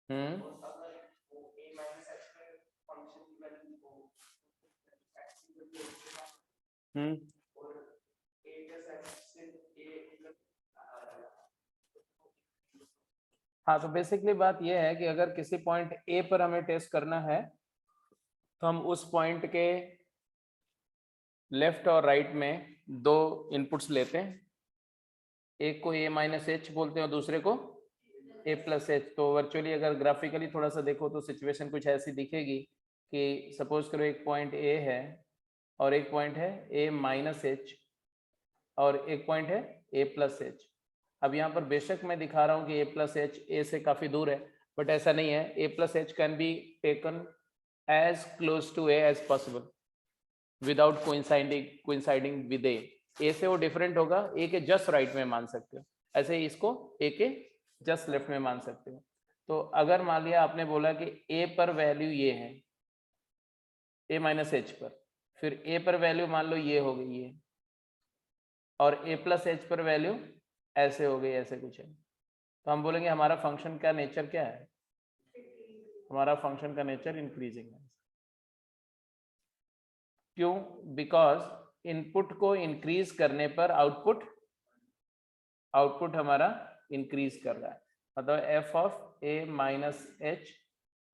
हम्म हम्म हाँ, तो बेसिकली बात यह है कि अगर किसी पॉइंट ए पर हमें टेस्ट करना है तो हम उस पॉइंट के लेफ्ट और राइट में दो इनपुट्स लेते हैं, एक को ए माइनस एच बोलते हैं और दूसरे को ए प्लस एच। तो वर्चुअली अगर ग्राफिकली थोड़ा सा देखो तो सिचुएशन कुछ ऐसी दिखेगी कि सपोज करो एक पॉइंट ए है और एक पॉइंट है ए माइनस एच और एक पॉइंट है ए प्लस एच। अब यहाँ पर बेशक मैं दिखा रहा हूँ कि ए प्लस एच ए से काफ़ी दूर है, बट ऐसा नहीं है। A plus h can be taken as close to a as possible without coinciding with a से वो डिफरेंट होगा, ए के जस्ट राइट में मान सकते हो, ऐसे ही इसको ए के जस्ट लेफ्ट में मान सकते हो। तो अगर मान लिया आपने बोला कि ए पर वैल्यू ये है, ए माइनस एच पर, फिर ए पर वैल्यू मान लो ये हो गई ये, और ए प्लस एच पर वैल्यू ऐसे हो गई, ऐसे कुछ है, तो हम बोलेंगे हमारा फंक्शन का नेचर क्या है, हमारा फंक्शन का नेचर इंक्रीजिंग है। क्यों? बिकॉज इनपुट को इंक्रीज करने पर आउटपुट हमारा इंक्रीज कर रहा है। मतलब F of A minus h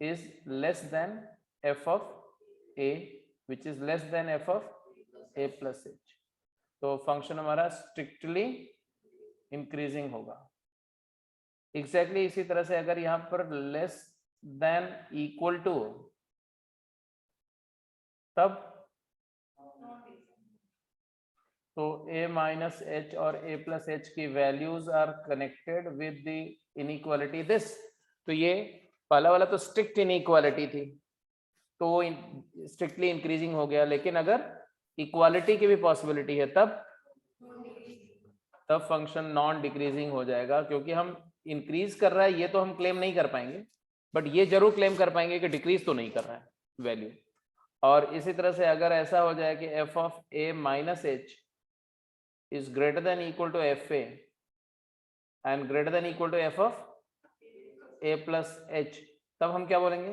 is less then f of A which is less then f of A plus H. तो फंक्शन हमारा स्ट्रिक्टली इंक्रीजिंग होगा। एग्जैक्टली इसी तरह से अगर यहां पर लेस देन इक्वल टू, तब तो a माइनस एच और a प्लस एच की values are connected with the inequality this. तो ये पहला वाला तो स्ट्रिक्ट इनइक्वालिटी थी, तो वो स्ट्रिक्टली इंक्रीजिंग हो गया। लेकिन अगर इक्वालिटी की भी पॉसिबिलिटी है तब फंक्शन नॉन डिक्रीजिंग हो जाएगा, क्योंकि हम इंक्रीज कर रहा है ये तो हम क्लेम नहीं कर पाएंगे, बट ये जरूर क्लेम कर पाएंगे कि डिक्रीज तो नहीं कर रहा है वैल्यू। और इसी तरह से अगर ऐसा हो जाए कि F of A minus H is greater than equal to fa and greater than equal to f of a plus h, तब हम क्या बोलेंगे?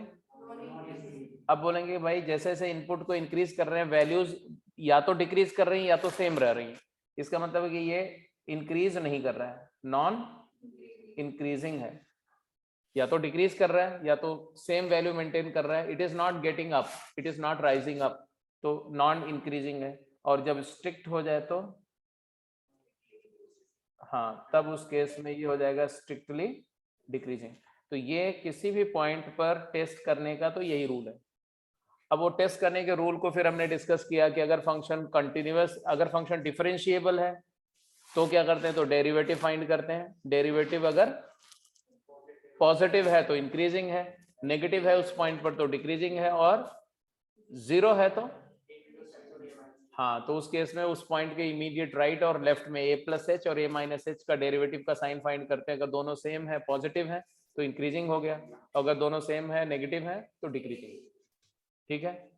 अब बोलेंगे भाई जैसे जैसे इनपुट को इंक्रीज कर रहे हैं वैल्यूज या तो डिक्रीज कर रही हैं या तो सेम रह रही हैं। इसका मतलब है कि ये इंक्रीज नहीं कर रहा है, नॉन इंक्रीजिंग है। या तो डिक्रीज कर रहा है या तो सेम वैल्यू मेंटेन कर रहा है। It is not getting up, it is not rising up, तो नॉन इंक्रीजिंग है। और जब स्ट्रिक्ट हो जाए तो हाँ, तब उस केस में ये हो जाएगा स्ट्रिक्टली डिक्रीजिंग। तो ये किसी भी पॉइंट पर टेस्ट करने का तो यही रूल है। अब वो टेस्ट करने के रूल को फिर हमने डिस्कस किया कि अगर फंक्शन कंटिन्यूअस, अगर फंक्शन डिफरेंशिएबल है तो क्या करते हैं, तो डेरिवेटिव फाइंड करते हैं। डेरिवेटिव अगर पॉजिटिव है तो इंक्रीजिंग है, नेगेटिव है उस पॉइंट पर तो डिक्रीजिंग है, और जीरो है तो हाँ, तो उस केस में उस पॉइंट के इमीडिएट राइट और लेफ्ट में ए प्लस एच और ए माइनस एच का डेरिवेटिव का साइन फाइंड करते हैं। अगर दोनों सेम है, पॉजिटिव है, तो इंक्रीजिंग हो गया, अगर दोनों सेम है, नेगेटिव है, तो डिक्रीजिंग। ठीक है,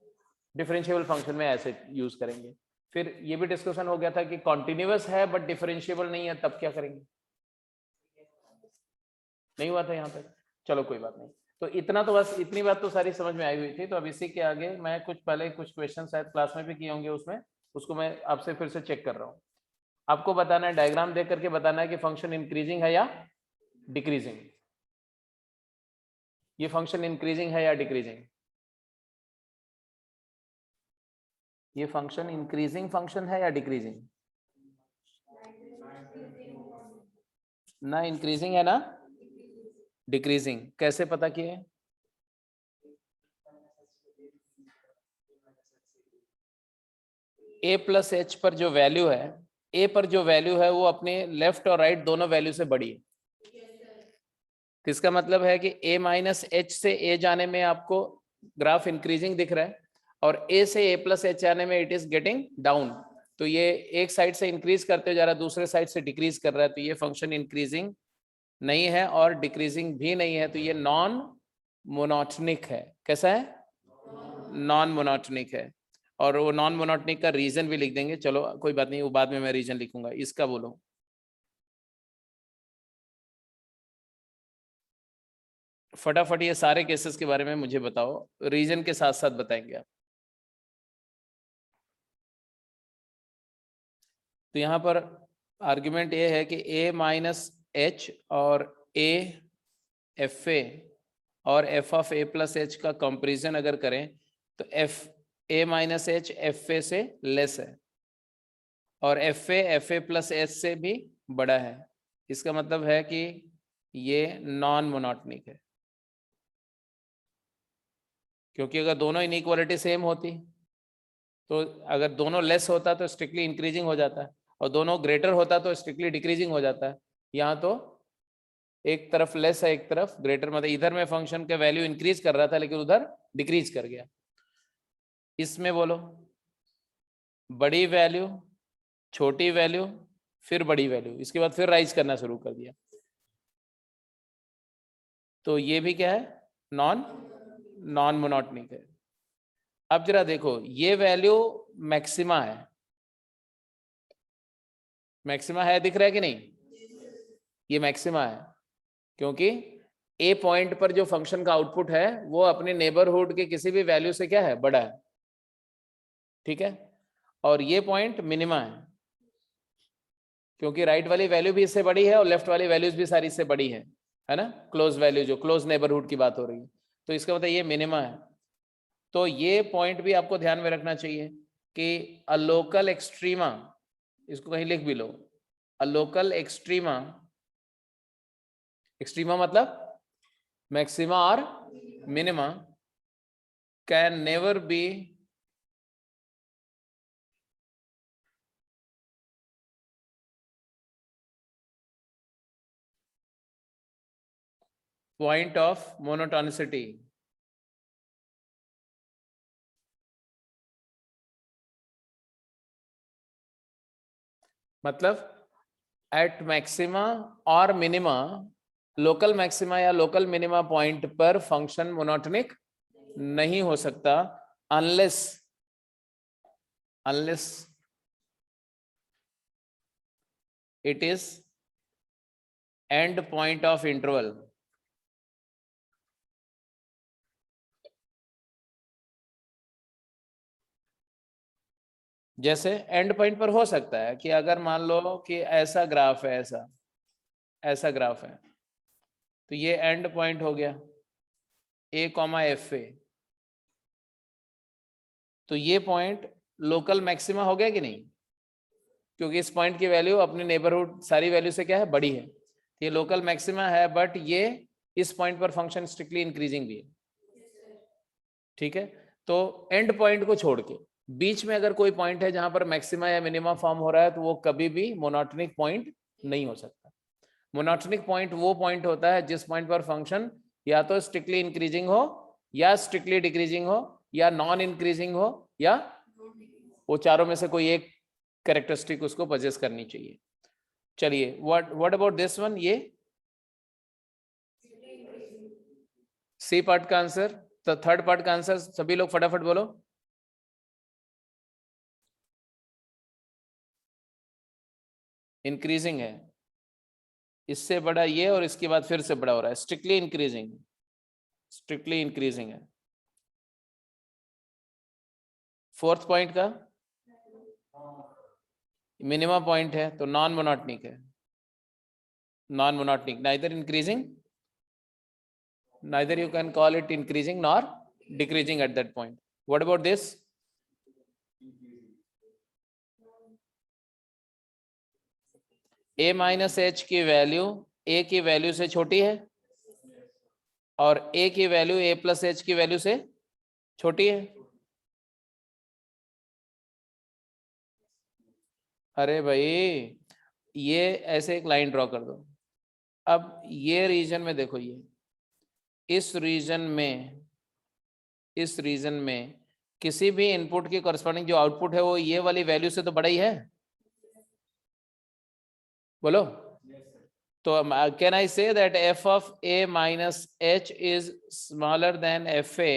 डिफरेंशिएबल फंक्शन में ऐसे यूज करेंगे। फिर ये भी डिस्कशन हो गया था कि कॉन्टिन्यूअस है बट डिफरेंशिएबल नहीं है, तब क्या करेंगे? नहीं हुआ था यहाँ पे, चलो कोई बात नहीं। तो इतना तो बस, इतनी बात तो सारी समझ में आई हुई थी। तो अब इसी के आगे मैं कुछ पहले कुछ क्वेश्चन शायद क्लास में भी किए होंगे, उसमें उसको मैं आपसे फिर से चेक कर रहा हूँ। आपको बताना है, डायग्राम देख करके बताना है कि फंक्शन इंक्रीजिंग है या डिक्रीजिंग। ये फंक्शन इंक्रीजिंग है या डिक्रीजिंग? ये फंक्शन इंक्रीजिंग फंक्शन है या डिक्रीजिंग? ना इंक्रीजिंग है ना डिक्रीजिंग। कैसे पता किए? ए प्लस एच पर जो वैल्यू है, ए पर जो वैल्यू है वो अपने लेफ्ट और राइट दोनों वैल्यू से बड़ी है। तो इसका मतलब है कि ए माइनस एच से ए जाने में आपको ग्राफ इंक्रीजिंग दिख रहा है, और ए से ए प्लस एच आने में इट इज गेटिंग डाउन। तो ये एक साइड से इंक्रीज करते जा रहा है, दूसरे साइड से डिक्रीज कर रहा है। तो ये फंक्शन इंक्रीजिंग नहीं है और डिक्रीजिंग भी नहीं है, तो ये नॉन मोनोटोनिक है। कैसा है? नॉन मोनोटोनिक है। और वो नॉन मोनोटोनिक का रीजन भी लिख देंगे, चलो कोई बात नहीं, वो बाद में मैं रीजन लिखूंगा। इसका बोलो। फटाफट ये सारे केसेस के बारे में मुझे बताओ, रीजन के साथ साथ बताएंगे आप। तो यहाँ पर आर्ग्यूमेंट ये है कि a माइनस एच और a एफ ए और f of A plus H का कंपेरिजन अगर करें तो F A minus H f ए से लेस है और एफ ए प्लस एच से भी बड़ा है। इसका मतलब है कि ये नॉन मोनोटोनिक है, क्योंकि अगर दोनों इनइक्वालिटी सेम होती तो अगर दोनों लेस होता तो स्ट्रिक्टली इंक्रीजिंग हो जाता है और दोनों ग्रेटर होता तो स्ट्रिक्टली डिक्रीजिंग हो जाता है। यहाँ तो एक तरफ लेस है एक तरफ ग्रेटर, मतलब इधर में फंक्शन का वैल्यू इंक्रीज कर रहा था लेकिन उधर डिक्रीज कर गया। इसमें बोलो बड़ी वैल्यू, छोटी वैल्यू, फिर बड़ी वैल्यू, इसके बाद फिर राइज करना शुरू कर दिया। तो ये भी क्या है, नॉन मोनोटोनिक है। अब जरा देखो ये वैल्यू मैक्सिमा है, मैक्सिमा है, दिख रहा है कि नहीं? ये मैक्सिमा है क्योंकि ए पॉइंट पर जो फंक्शन का आउटपुट है वो अपने नेबरहुड के किसी भी वैल्यू से क्या है, बड़ा है, ठीक है। और ये पॉइंट मिनिमा है क्योंकि राइट वाली वैल्यू भी इससे बड़ी है और लेफ्ट वाली वैल्यूज भी सारी इससे बड़ी है ना, क्लोज वैल्यू जो क्लोज नेबरहुड की बात हो रही है। तो इसका मतलब ये मिनिमा है। तो ये पॉइंट भी आपको ध्यान में रखना चाहिए कि अ लोकल एक्सट्रीमा, इसको कहीं लिख भी लो, अ लोकल एक्सट्रीमा, एक्सट्रीमा मतलब मैक्सिमा और minima can never be point of monotonicity. मतलब एट मैक्सिमा और मिनिमा, लोकल मैक्सिमा या लोकल मिनिमा पॉइंट पर फंक्शन मोनोटोनिक नहीं हो सकता unless it is and point of interval. जैसे एंड पॉइंट पर हो सकता है कि अगर मान लो कि ऐसा ग्राफ है, ऐसा ग्राफ है, तो ये एंड पॉइंट हो गया ए कॉमा एफ ए, तो ये पॉइंट लोकल मैक्सिमा हो गया कि नहीं, क्योंकि इस पॉइंट की वैल्यू अपने नेबरहुड सारी वैल्यू से क्या है, बड़ी है। ये लोकल मैक्सिमा है बट ये इस पॉइंट पर फंक्शन स्ट्रिक्टली इंक्रीजिंग भी है, ठीक है। तो एंड पॉइंट को छोड़ के बीच में अगर कोई पॉइंट है जहां पर मैक्सिमा या मिनिमा फॉर्म हो रहा है तो वो कभी भी मोनोटोनिक पॉइंट नहीं हो सकता। मोनोटोनिक पॉइंट वो पॉइंट होता है जिस पॉइंट पर फंक्शन या तो स्ट्रिक्टली इंक्रीजिंग हो या स्ट्रिक्टली डिक्रीजिंग हो या नॉन इंक्रीजिंग हो या वो चारों में से कोई एक कैरेक्टरिस्टिक उसको पजेस करनी चाहिए। चलिए व्हाट अबाउट दिस वन, ये सी पार्ट का आंसर, तो थर्ड पार्ट का आंसर सभी लोग फटाफट बोलो। इंक्रीजिंग है, इससे बड़ा ये और इसके बाद फिर से बड़ा हो रहा है, स्ट्रिक्टली इंक्रीजिंग है। फोर्थ पॉइंट का मिनिमम पॉइंट है तो नॉन मोनोटोनिक है, non monotonic, neither increasing, neither you can call it increasing nor decreasing at that point. What about this? a minus H की वैल्यू a की value से छोटी है और a की वैल्यू a प्लस एच की value से छोटी है। अरे भाई ये ऐसे एक लाइन ड्रॉ कर दो। अब ये रीजन में देखो, ये इस रीजन में किसी भी इनपुट के कॉरस्पॉन्डिंग जो आउटपुट है वो ये वाली वैल्यू से तो बड़ा ही है, बोलो। तो can I say that f of a minus h is smaller than fa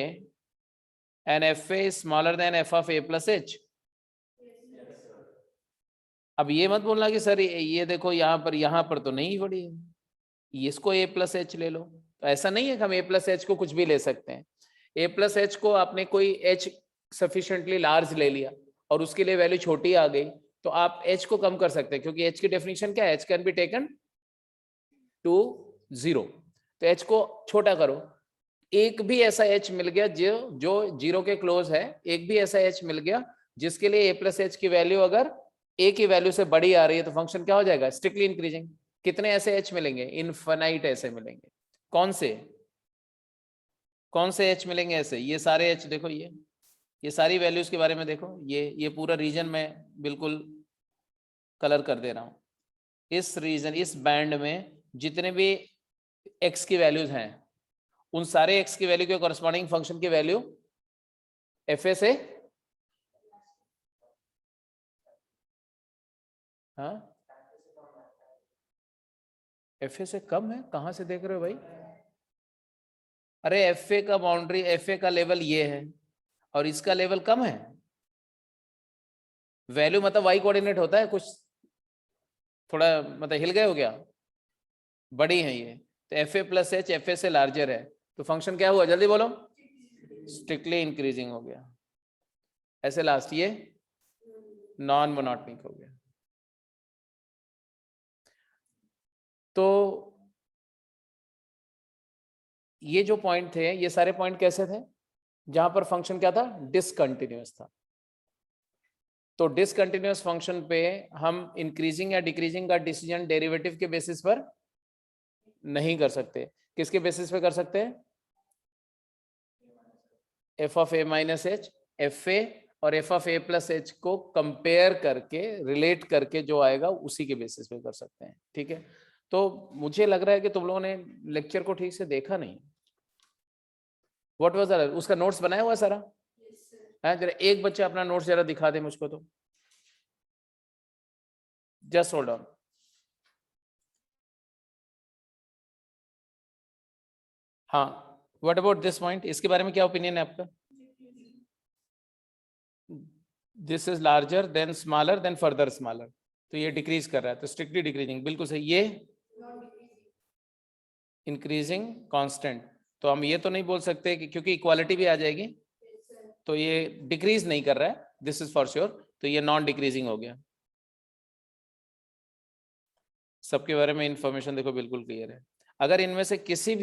and fa is smaller than f of a plus h? अब ये मत बोलना कि सर ये देखो यहाँ पर तो नहीं बड़ी है, इसको a plus h ले लो, तो ऐसा नहीं है कि हम a प्लस एच को कुछ भी ले सकते हैं। a प्लस एच को आपने कोई h सफिशिएंटली लार्ज ले लिया और उसके लिए वैल्यू छोटी आ गई, तो आप h को कम कर सकते हैं, क्योंकि h की डेफिनेशन क्या है, h can be taken to 0। तो h को छोटा करो। एक भी ऐसा h मिल गया जो 0 के क्लोज है, एक भी ऐसा h मिल गया जिसके लिए a प्लस एच की वैल्यू अगर a की वैल्यू से बड़ी आ रही है, तो फंक्शन क्या हो जाएगा, स्ट्रिक्टली इंक्रीजिंग। कितने ऐसे h मिलेंगे, इनफाइनाइट ऐसे मिलेंगे। कौन से h मिलेंगे ऐसे, ये सारे h देखो, ये सारी वैल्यूज के बारे में देखो, ये पूरा रीजन में बिल्कुल कलर कर दे रहा हूं। इस रीजन, इस बैंड में जितने भी x की वैल्यूज हैं, उन सारे x की वैल्यू के कॉरस्पॉन्डिंग फंक्शन की वैल्यू fa से, हाँ fa से कम है, कहां से देख रहे हो भाई? अरे fa का बाउंड्री, fa का लेवल ये है और इसका लेवल कम है। वैल्यू मतलब वाई कोऑर्डिनेट होता है, कुछ थोड़ा मतलब हिल गए हो क्या, बड़ी है ये। तो fa प्लस एच fa से लार्जर है, तो फंक्शन क्या हुआ, जल्दी बोलो, स्ट्रिक्टली इंक्रीजिंग हो गया। ऐसे लास्ट ये नॉन मोनोटोनिक हो गया। तो ये जो पॉइंट थे, ये सारे पॉइंट कैसे थे, जहां पर फंक्शन क्या था, डिसकंटिन्यूअस था। तो डिसकंटिन्यूअस फंक्शन पे हम इंक्रीजिंग या डिक्रीजिंग का डिसीजन डेरिवेटिव के बेसिस पर नहीं कर सकते। किसके बेसिस पे कर सकते हैं, f of A minus H, f a और f of A plus h को कंपेयर करके, रिलेट करके जो आएगा उसी के बेसिस पे कर सकते हैं। ठीक है, तो मुझे लग रहा है कि तुम लोगों ने लेक्चर को ठीक से देखा नहीं। व्हाट वाज दैट, उसका नोट्स बनाया हुआ सारा है? जरा एक बच्चा अपना नोट्स जरा दिखा दे मुझको, तो जस्ट होल्ड ऑन। हाँ, व्हाट अबाउट दिस पॉइंट, इसके बारे में क्या ओपिनियन है आपका? This is larger then smaller than further smaller, तो ये डिक्रीज कर रहा है, तो स्ट्रिक्टली डिक्रीजिंग, बिल्कुल सही। ये इंक्रीजिंग कांस्टेंट, तो हम ये तो नहीं बोल सकते कि, क्योंकि इक्वालिटी भी आ जाएगी, तो ये डिक्रीज नहीं कर रहा है, दिस इज फॉर श्योर, तो ये नॉन डिक्रीजिंग हो गया। सबके बारे में इंफॉर्मेशन देखो बिल्कुल क्लियर है। अगर इनमें से किसी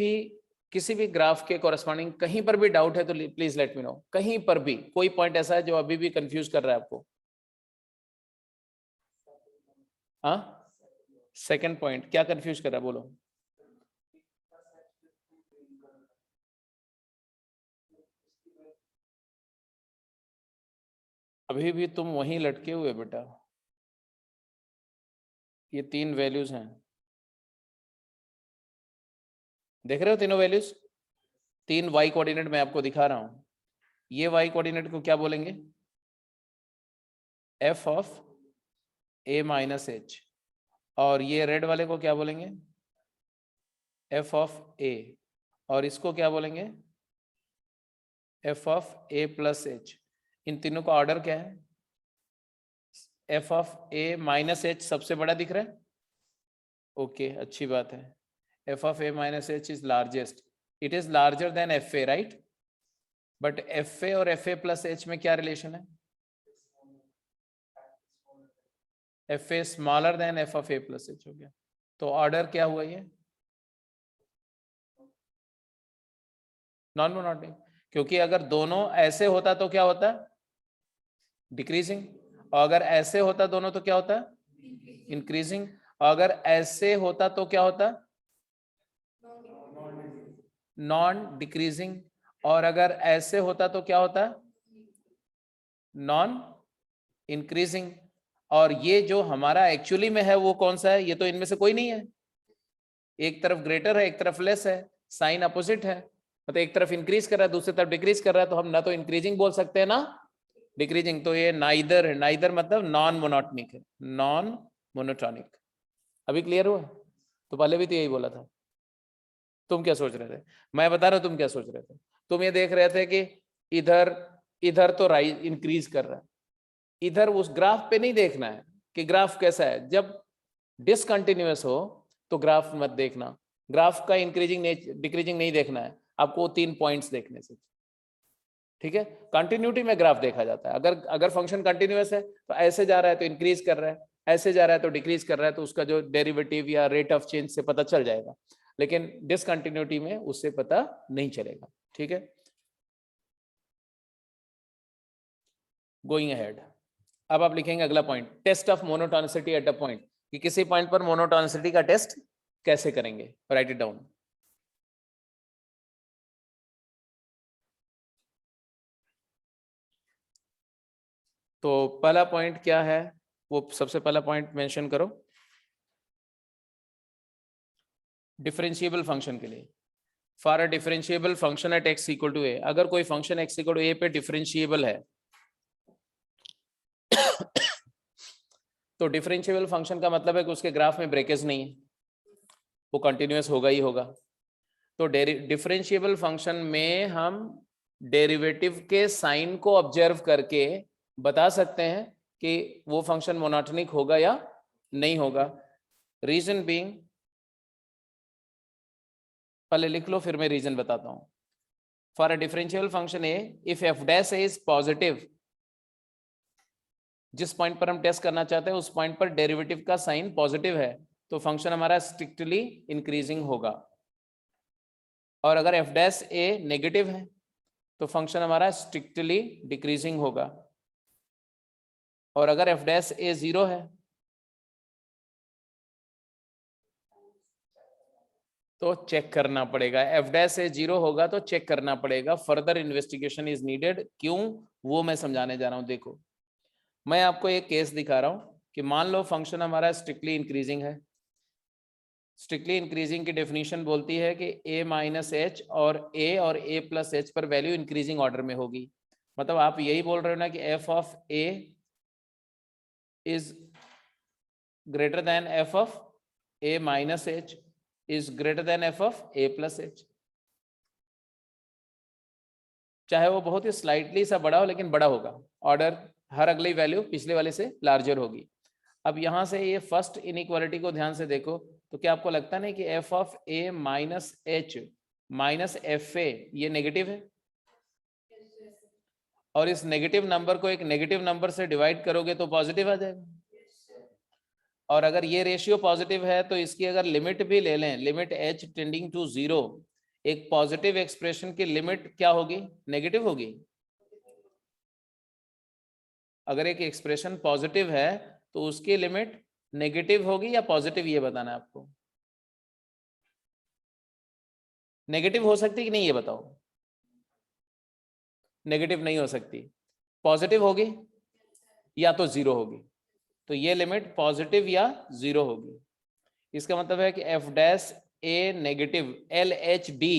भी ग्राफ के कॉरेस्पॉन्डिंग कहीं पर भी डाउट है तो प्लीज लेट मी नो। कहीं पर भी कोई पॉइंट ऐसा है जो अभी भी कंफ्यूज कर रहा है आपको? हाँ, सेकंड पॉइंट क्या कंफ्यूज कर रहा है, बोलो। अभी भी तुम वहीं लटके हुए बेटा, ये तीन वैल्यूज हैं, देख रहे हो तीनों वैल्यूज, तीन वाई कोऑर्डिनेट मैं आपको दिखा रहा हूं। ये वाई कोऑर्डिनेट को क्या बोलेंगे, f of A minus H, और ये रेड वाले को क्या बोलेंगे, एफ ऑफ ए, और इसको क्या बोलेंगे, f of A plus h. इन तीनों का ऑर्डर क्या है, F of A minus h सबसे बड़ा दिख रहा है, ओके अच्छी बात है। F of A minus h is largest, it is larger than f a, right? But f a और एफ ए प्लस एच में क्या रिलेशन है, f a smaller than f of A plus h हो गया। तो order क्या हुआ, ये नॉन मोनोटोनिक, क्योंकि अगर दोनों ऐसे होता तो क्या होता, डिक्रीजिंग, और अगर ऐसे होता दोनों तो क्या होता, इंक्रीजिंग, और अगर ऐसे होता तो क्या होता, नॉन डिक्रीजिंग, और अगर ऐसे होता तो क्या होता, नॉन इंक्रीजिंग। और ये जो हमारा एक्चुअली में है वो कौन सा है, ये तो इनमें से कोई नहीं है, एक तरफ ग्रेटर है एक तरफ लेस है, साइन अपोजिट है, मतलब एक तरफ इंक्रीज कर रहा है दूसरी तरफ डिक्रीज कर रहा है, तो हम ना तो इंक्रीजिंग बोल सकते हैं ना डिक्रीजिंग, तो ये नाइदर है, नाइदर मतलब नॉन मोनोटोनिक है, नॉन मोनोटोनिक। अभी क्लियर हुआ? तो पहले भी तो यही बोला था। तुम क्या सोच रहे थे, मैं बता रहा हूं तुम क्या सोच रहे थे। तुम ये देख रहे थे कि इधर इधर तो राइज इंक्रीज कर रहा है, इधर उस ग्राफ पे नहीं देखना है कि ग्राफ कैसा है। जब डिसकंटिन्यूअस हो तो ग्राफ मत देखना, ग्राफ का इंक्रीजिंग डिक्रीजिंग नहीं देखना है आपको, 3 पॉइंट्स देखने से, ठीक है। कंटिन्यूटी में ग्राफ देखा जाता है, अगर फंक्शन कंटिन्यूअस है तो ऐसे जा रहा है तो इंक्रीज कर रहा है, ऐसे जा रहा है तो डिक्रीज कर रहा है, तो उसका जो डेरिवेटिव या रेट ऑफ चेंज से पता चल जाएगा, लेकिन डिसकंटिन्यूटी में उससे पता नहीं चलेगा, ठीक है। गोइंग अहेड, अब आप लिखेंगे अगला point, test of monotonicity at a point, कि किसी पॉइंट पर मोनोटोनिसिटी का टेस्ट कैसे करेंगे, राइट इट डाउन। तो पहला पॉइंट क्या है, वो सबसे पहला पॉइंट मेंशन करो डिफरेंशिएबल फंक्शन के लिए। For a differentiable function at x equal to a, अगर कोई function x equal to a पे डिफरेंशिएबल है तो डिफरेंशिएबल फंक्शन का मतलब है कि उसके ग्राफ में ब्रेकेज नहीं है, वो कंटिन्यूअस होगा ही होगा। तो डिफरेंशिएबल फंक्शन में हम डेरिवेटिव के साइन को ऑब्जर्व करके बता सकते हैं कि वो फंक्शन मोनोटोनिक होगा या नहीं होगा। रीजन बीइंग, पहले लिख लो फिर मैं रीजन बताता हूं। For a differential function A, if F dash A is positive, जिस पॉइंट पर हम टेस्ट करना चाहते हैं उस पॉइंट पर डेरिवेटिव का साइन पॉजिटिव है तो फंक्शन हमारा स्ट्रिक्टली इंक्रीजिंग होगा, और अगर एफ डैश ए नेगेटिव है तो फंक्शन हमारा स्ट्रिक्टली डिक्रीजिंग होगा, और अगर एफ डैश ए 0 है तो चेक करना पड़ेगा। एफ डैश ए 0 होगा तो चेक करना पड़ेगा, फर्दर इन्वेस्टिगेशन इज नीडेड। क्यों, वो मैं समझाने जा रहा हूं। देखो, मैं आपको एक केस दिखा रहा हूं कि मान लो फंक्शन हमारा स्ट्रिक्टली इंक्रीजिंग है। स्ट्रिक्टली इंक्रीजिंग की डेफिनेशन बोलती है कि a माइनस एच और a प्लस एच पर वैल्यू इंक्रीजिंग ऑर्डर में होगी। मतलब आप यही बोल रहे हो ना कि f of a is greater then f of a minus h is greater then f of a plus H, चाहे वो बहुत ही स्लाइटली सा बड़ा हो लेकिन बड़ा होगा, ऑर्डर हर अगली वैल्यू पिछले वाले से लार्जर होगी। अब यहां से ये फर्स्ट इनइक्वालिटी को ध्यान से देखो तो क्या आपको लगता नहीं कि f of a minus H minus F A ये नेगेटिव है, और इस नेगेटिव नंबर को एक नेगेटिव नंबर से डिवाइड करोगे तो पॉजिटिव आ जाएगा। और अगर ये रेशियो पॉजिटिव है तो इसकी अगर लिमिट भी ले लें, लिमिट h टेंडिंग टू 0, एक पॉजिटिव एक्सप्रेशन की लिमिट क्या होगी, नेगेटिव होगी। अगर एक एक्सप्रेशन पॉजिटिव है तो उसकी लिमिट नेगेटिव होगी या पॉजिटिव, ये बताना है आपको। नेगेटिव हो सकती कि नहीं, ये बताओ। नेगेटिव नहीं हो सकती, पॉजिटिव होगी या तो 0 होगी। तो ये लिमिट पॉजिटिव या 0 होगी। इसका मतलब है कि F dash A negative L H D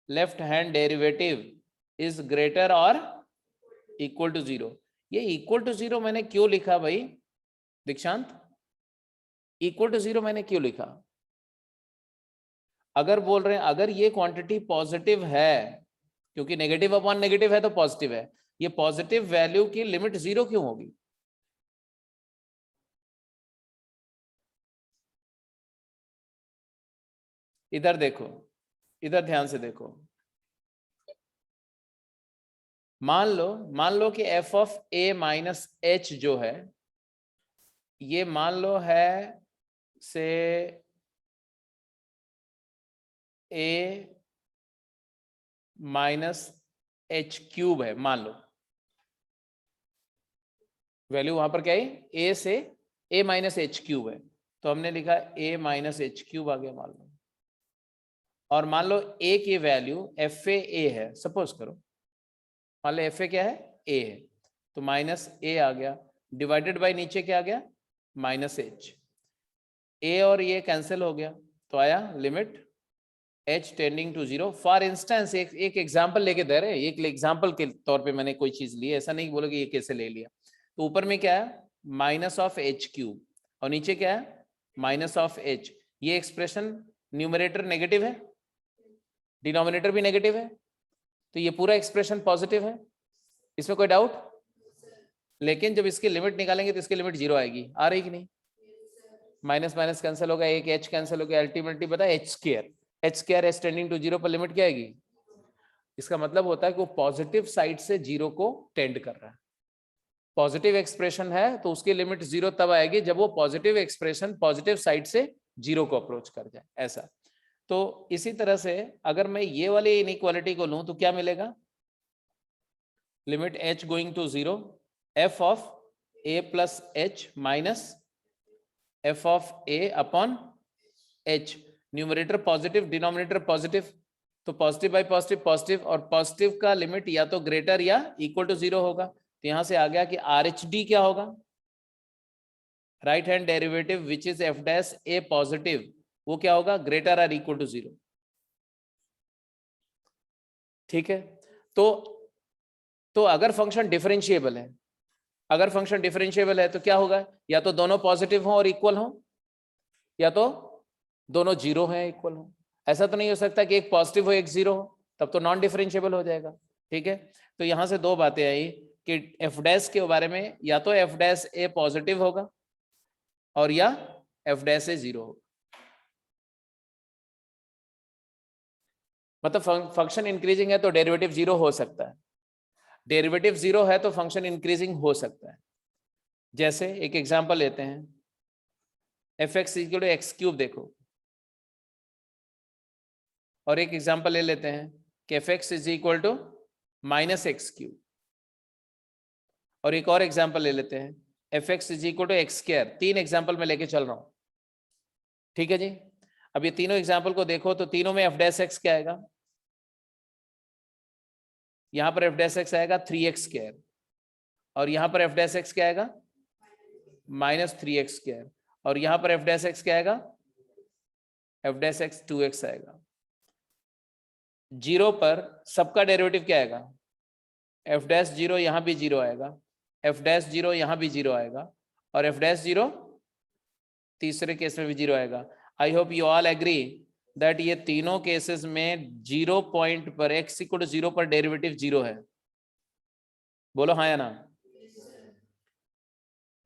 left hand derivative is greater और इक्वल टू 0। ये इक्वल टू 0 मैंने क्यों लिखा भाई दीक्षांत, इक्वल टू 0 मैंने क्यों लिखा? अगर बोल रहे हैं अगर ये क्वांटिटी पॉजिटिव है, क्योंकि नेगेटिव अपॉन नेगेटिव है तो पॉजिटिव है, ये पॉजिटिव वैल्यू की लिमिट 0 क्यों होगी? इधर देखो, इधर ध्यान से देखो। मान लो कि f of a minus H जो है ये मान लो है से a माइनस एच क्यूब है, मान लो वैल्यू वहां पर क्या है, a से a माइनस एच क्यूब है, तो हमने लिखा a माइनस एच क्यूब आ गया मान लो। और मान लो a की वैल्यू एफ ए है, सपोज करो मान लो एफ ए क्या है, a है, तो माइनस a आ गया, डिवाइडेड बाय नीचे क्या आ गया, माइनस एच। a और ये कैंसिल हो गया तो आया limit h tending to 0। For instance एक एग्जांपल लेके दे रहे, एक एग्जांपल के तौर पे मैंने कोई चीज ली है, ऐसा नहीं बोलोगे ये कैसे ले लिया। तो ऊपर में क्या है, माइनस ऑफ एच क्यूब, और नीचे क्या है, माइनस ऑफ एच। ये एक्सप्रेशन न्यूमरेटर नेगेटिव है, डिनोमिनेटर भी नेगेटिव है, तो ये पूरा एक्सप्रेशन पॉजिटिव है, इसमें कोई डाउट? लेकिन जब इसकी लिमिट निकालेंगे तो इसकी लिमिट 0 आएगी, आ रही कि नहीं? माइनस माइनस कैंसिल होगा, एक h कैंसिल हो गया, अल्टीमेटली पता है h squares tending to 0 पर लिमिट क्या आएगी? इसका मतलब होता है कि वो पॉजिटिव साइड से 0 को टेंड कर रहा है। पॉजिटिव एक्सप्रेशन है तो उसकी लिमिट 0 तब आएगी जब वो पॉजिटिव एक्सप्रेशन पॉजिटिव साइड से 0 को अप्रोच कर जाए, ऐसा। तो इसी तरह से अगर मैं ये वाली इनइक्वालिटी को लूं तो क्या मिलेगा? Limit h going to 0 f of a plus h minus f of a upon h। Numerator positive, denominator positive, तो पॉजिटिव बाई पॉजिटिव पॉजिटिव, और पॉजिटिव का लिमिट या तो ग्रेटर या इक्वल टू 0 होगा। तो यहां से आ गया कि RHD क्या होगा? Right hand derivative which is f dash a positive, वो क्या होगा? ग्रेटर और इक्वल टू 0। ठीक है, तो अगर फंक्शन डिफरेंशिएबल है, अगर फंक्शन डिफरेंशिएबल है तो क्या होगा? या तो दोनों पॉजिटिव हो और इक्वल हो, या तो दोनों जीरो हैं इक्वल हो। ऐसा तो नहीं हो सकता कि एक पॉजिटिव हो एक जीरो हो, तब तो नॉन डिफरेंशिएबल हो जाएगा। ठीक है, तो यहां से दो बातें आई कि एफ डैश के बारे में, या तो एफ डैश ए पॉजिटिव होगा और या एफ डैश ए जीरो होगा। मतलब फंक्शन इंक्रीजिंग है तो डेरिवेटिव जीरो हो सकता है, डेरिवेटिव जीरो है तो फंक्शन इंक्रीजिंग हो सकता है। जैसे एक एग्जांपल लेते हैं, F X equal to X cube देखो, और एक एग्जांपल ले लेते हैं कि F X is equal to minus X cube, और एक और एग्जांपल ले लेते हैं F X is equal to X square. 3 example में लेके चल रहा हूं। ठीक है जी, अब ये तीनों एग्जांपल को देखो तो तीनों में एफ डैश एक्स क्या आएगा? यहां पर एफ डैश एक्स आएगा 3x स्क्वायर, और यहां पर एफ डैश एक्स क्या आएगा? माइनस 3x स्क्वायर, और यहां पर एफ डैश एक्स क्या आएगा? एफ डैश एक्स 2x आएगा। जीरो पर सबका डेरिवेटिव क्या आएगा? एफ डैश जीरो, यहां भी जीरो आएगा, एफ डैश जीरो यहां भी जीरो आएगा, और एफ डैश जीरो तीसरे केस में भी जीरो आएगा। I hope you all agree that ये तीनों केसेस में 0 पॉइंट पर x इक्वल टू 0 पर डेरिवेटिव जीरो है। बोलो हाँ या ना।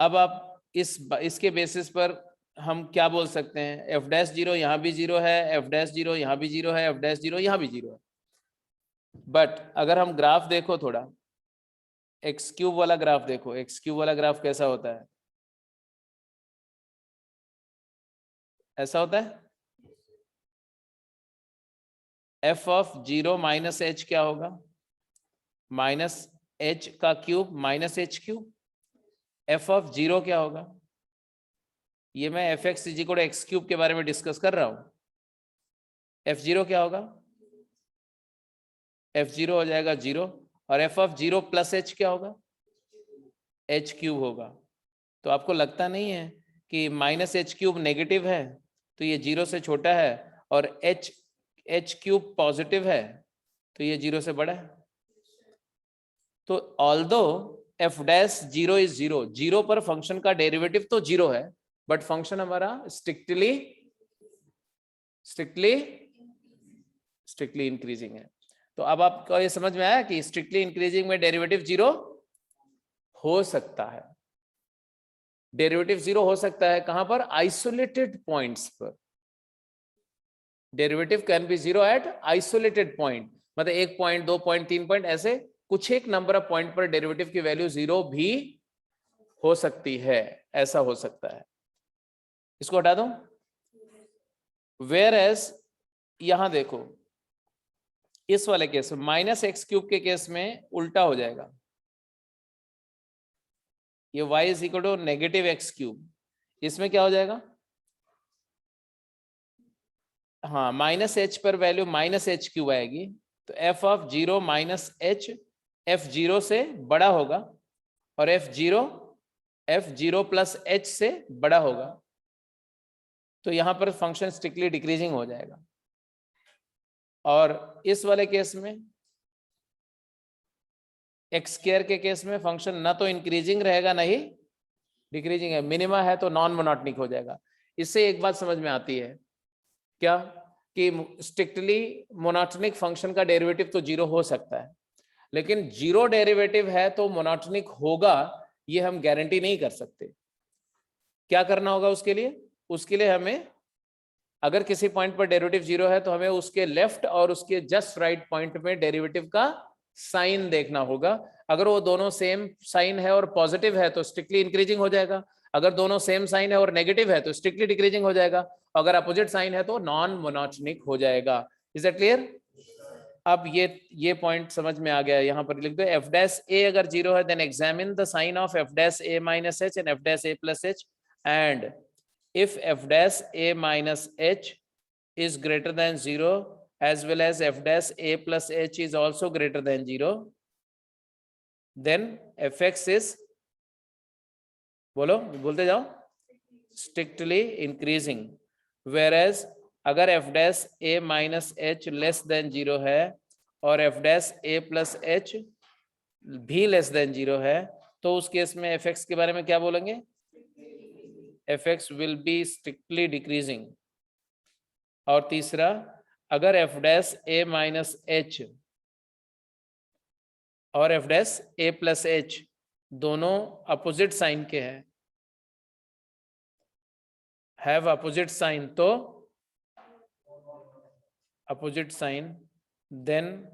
अब आप इसके बेसिस पर हम क्या बोल सकते हैं? एफ डैश जीरो यहाँ भी जीरो है, एफ डैश जीरो यहाँ भी जीरो है, एफ डैश जीरो यहाँ भी जीरो है। बट अगर हम ग्राफ देखो थोड़ा, एक्स क्यूब वाला ग्राफ देखो, एक्स क्यूब वाला ग्राफ कैसा होता है? ऐसा होता है, F of zero minus H क्या होगा? माइनस एच का cube minus H cube. F of zero क्या होगा? ये मैं F X is equal to X cube के बारे में डिस्कस कर रहा हूं। एफ जीरो क्या होगा? एफ जीरो हो जाएगा जीरो, और f of zero plus H क्या होगा? एच क्यूब होगा। तो आपको लगता नहीं है कि माइनस एच क्यूब नेगेटिव है तो ये जीरो से छोटा है, और एच क्यूब पॉजिटिव है तो ये जीरो से बड़ा है। तो although F dash zero is zero, zero पर फंक्शन का डेरिवेटिव तो जीरो है, बट फंक्शन हमारा स्ट्रिक्टली इंक्रीजिंग है। तो अब आपको ये समझ में आया कि स्ट्रिक्टली इंक्रीजिंग में डेरिवेटिव जीरो हो सकता है। डेरिवेटिव जीरो हो सकता है कहां पर? आइसोलेटेड पॉइंट्स पर। Derivative can be zero at isolated point, मतलब 1 पॉइंट 2 पॉइंट 3 पॉइंट, ऐसे कुछ एक नंबर ऑफ पॉइंट पर डेरिवेटिव की वैल्यू जीरो भी हो सकती है, ऐसा हो सकता है। इसको हटा दो। वेयर एज यहां देखो, इस वाले केस में माइनस एक्स क्यूब के केस में उल्टा हो जाएगा, ये y is equal to negative X cube. इसमें क्या हो जाएगा? हाँ, माइनस एच पर वैल्यू माइनस एच क्यूब आएगी, तो F of zero minus H F zero से बड़ा होगा, और एफ जीरो प्लस एच से बड़ा होगा, तो यहां पर फंक्शन स्ट्रिक्टली डिक्रीजिंग हो जाएगा। और इस वाले केस में एक्स स्क्वायर के केस में फंक्शन ना तो इंक्रीजिंग रहेगा ना ही डिक्रीजिंग है, मिनिमा है तो नॉन मोनोटोनिक हो जाएगा। इससे एक बात समझ में आती है क्या? कि स्ट्रिक्टली मोनोटोनिक फंक्शन का डेरिवेटिव तो जीरो हो सकता है, लेकिन जीरो डेरिवेटिव है तो मोनोटोनिक होगा ये हम गारंटी नहीं कर सकते। क्या करना होगा उसके लिए? उसके लिए हमें अगर किसी पॉइंट पर डेरिवेटिव 0 है तो हमें उसके लेफ्ट और उसके जस्ट राइट पॉइंट में डेरिवेटिव का साइन देखना होगा। अगर वो दोनों सेम साइन है और पॉजिटिव है तो स्ट्रिक्टली इंक्रीजिंग हो जाएगा, अगर दोनों सेम साइन है और नेगेटिव है तो स्ट्रिक्टली डिक्रीजिंग हो जाएगा, अगर अपोजिट साइन है तो नॉन मोनोटोनिक हो जाएगा। Is that clear? अब ये पॉइंट समझ में आ गया, यहाँ पर लिख दो एफ डैश ए अगर 0 है then examine the sign of F dash A minus H and F dash A plus H, and if f dash a minus h is greater than 0 as well as f dash a plus h is also greater than 0, then fx is, बोलो बोलते जाओ, strictly increasing, whereas अगर f dash a minus h less than 0 है और f dash a plus h भी less than 0 है तो उस केस में fx के बारे में क्या बोलेंगे? fx will be strictly decreasing। और तीसरा, अगर f dash a minus h और f dash a plus h दोनों अपोजिट साइन के हैं, हैव अपोजिट साइन, तो opposite sign, then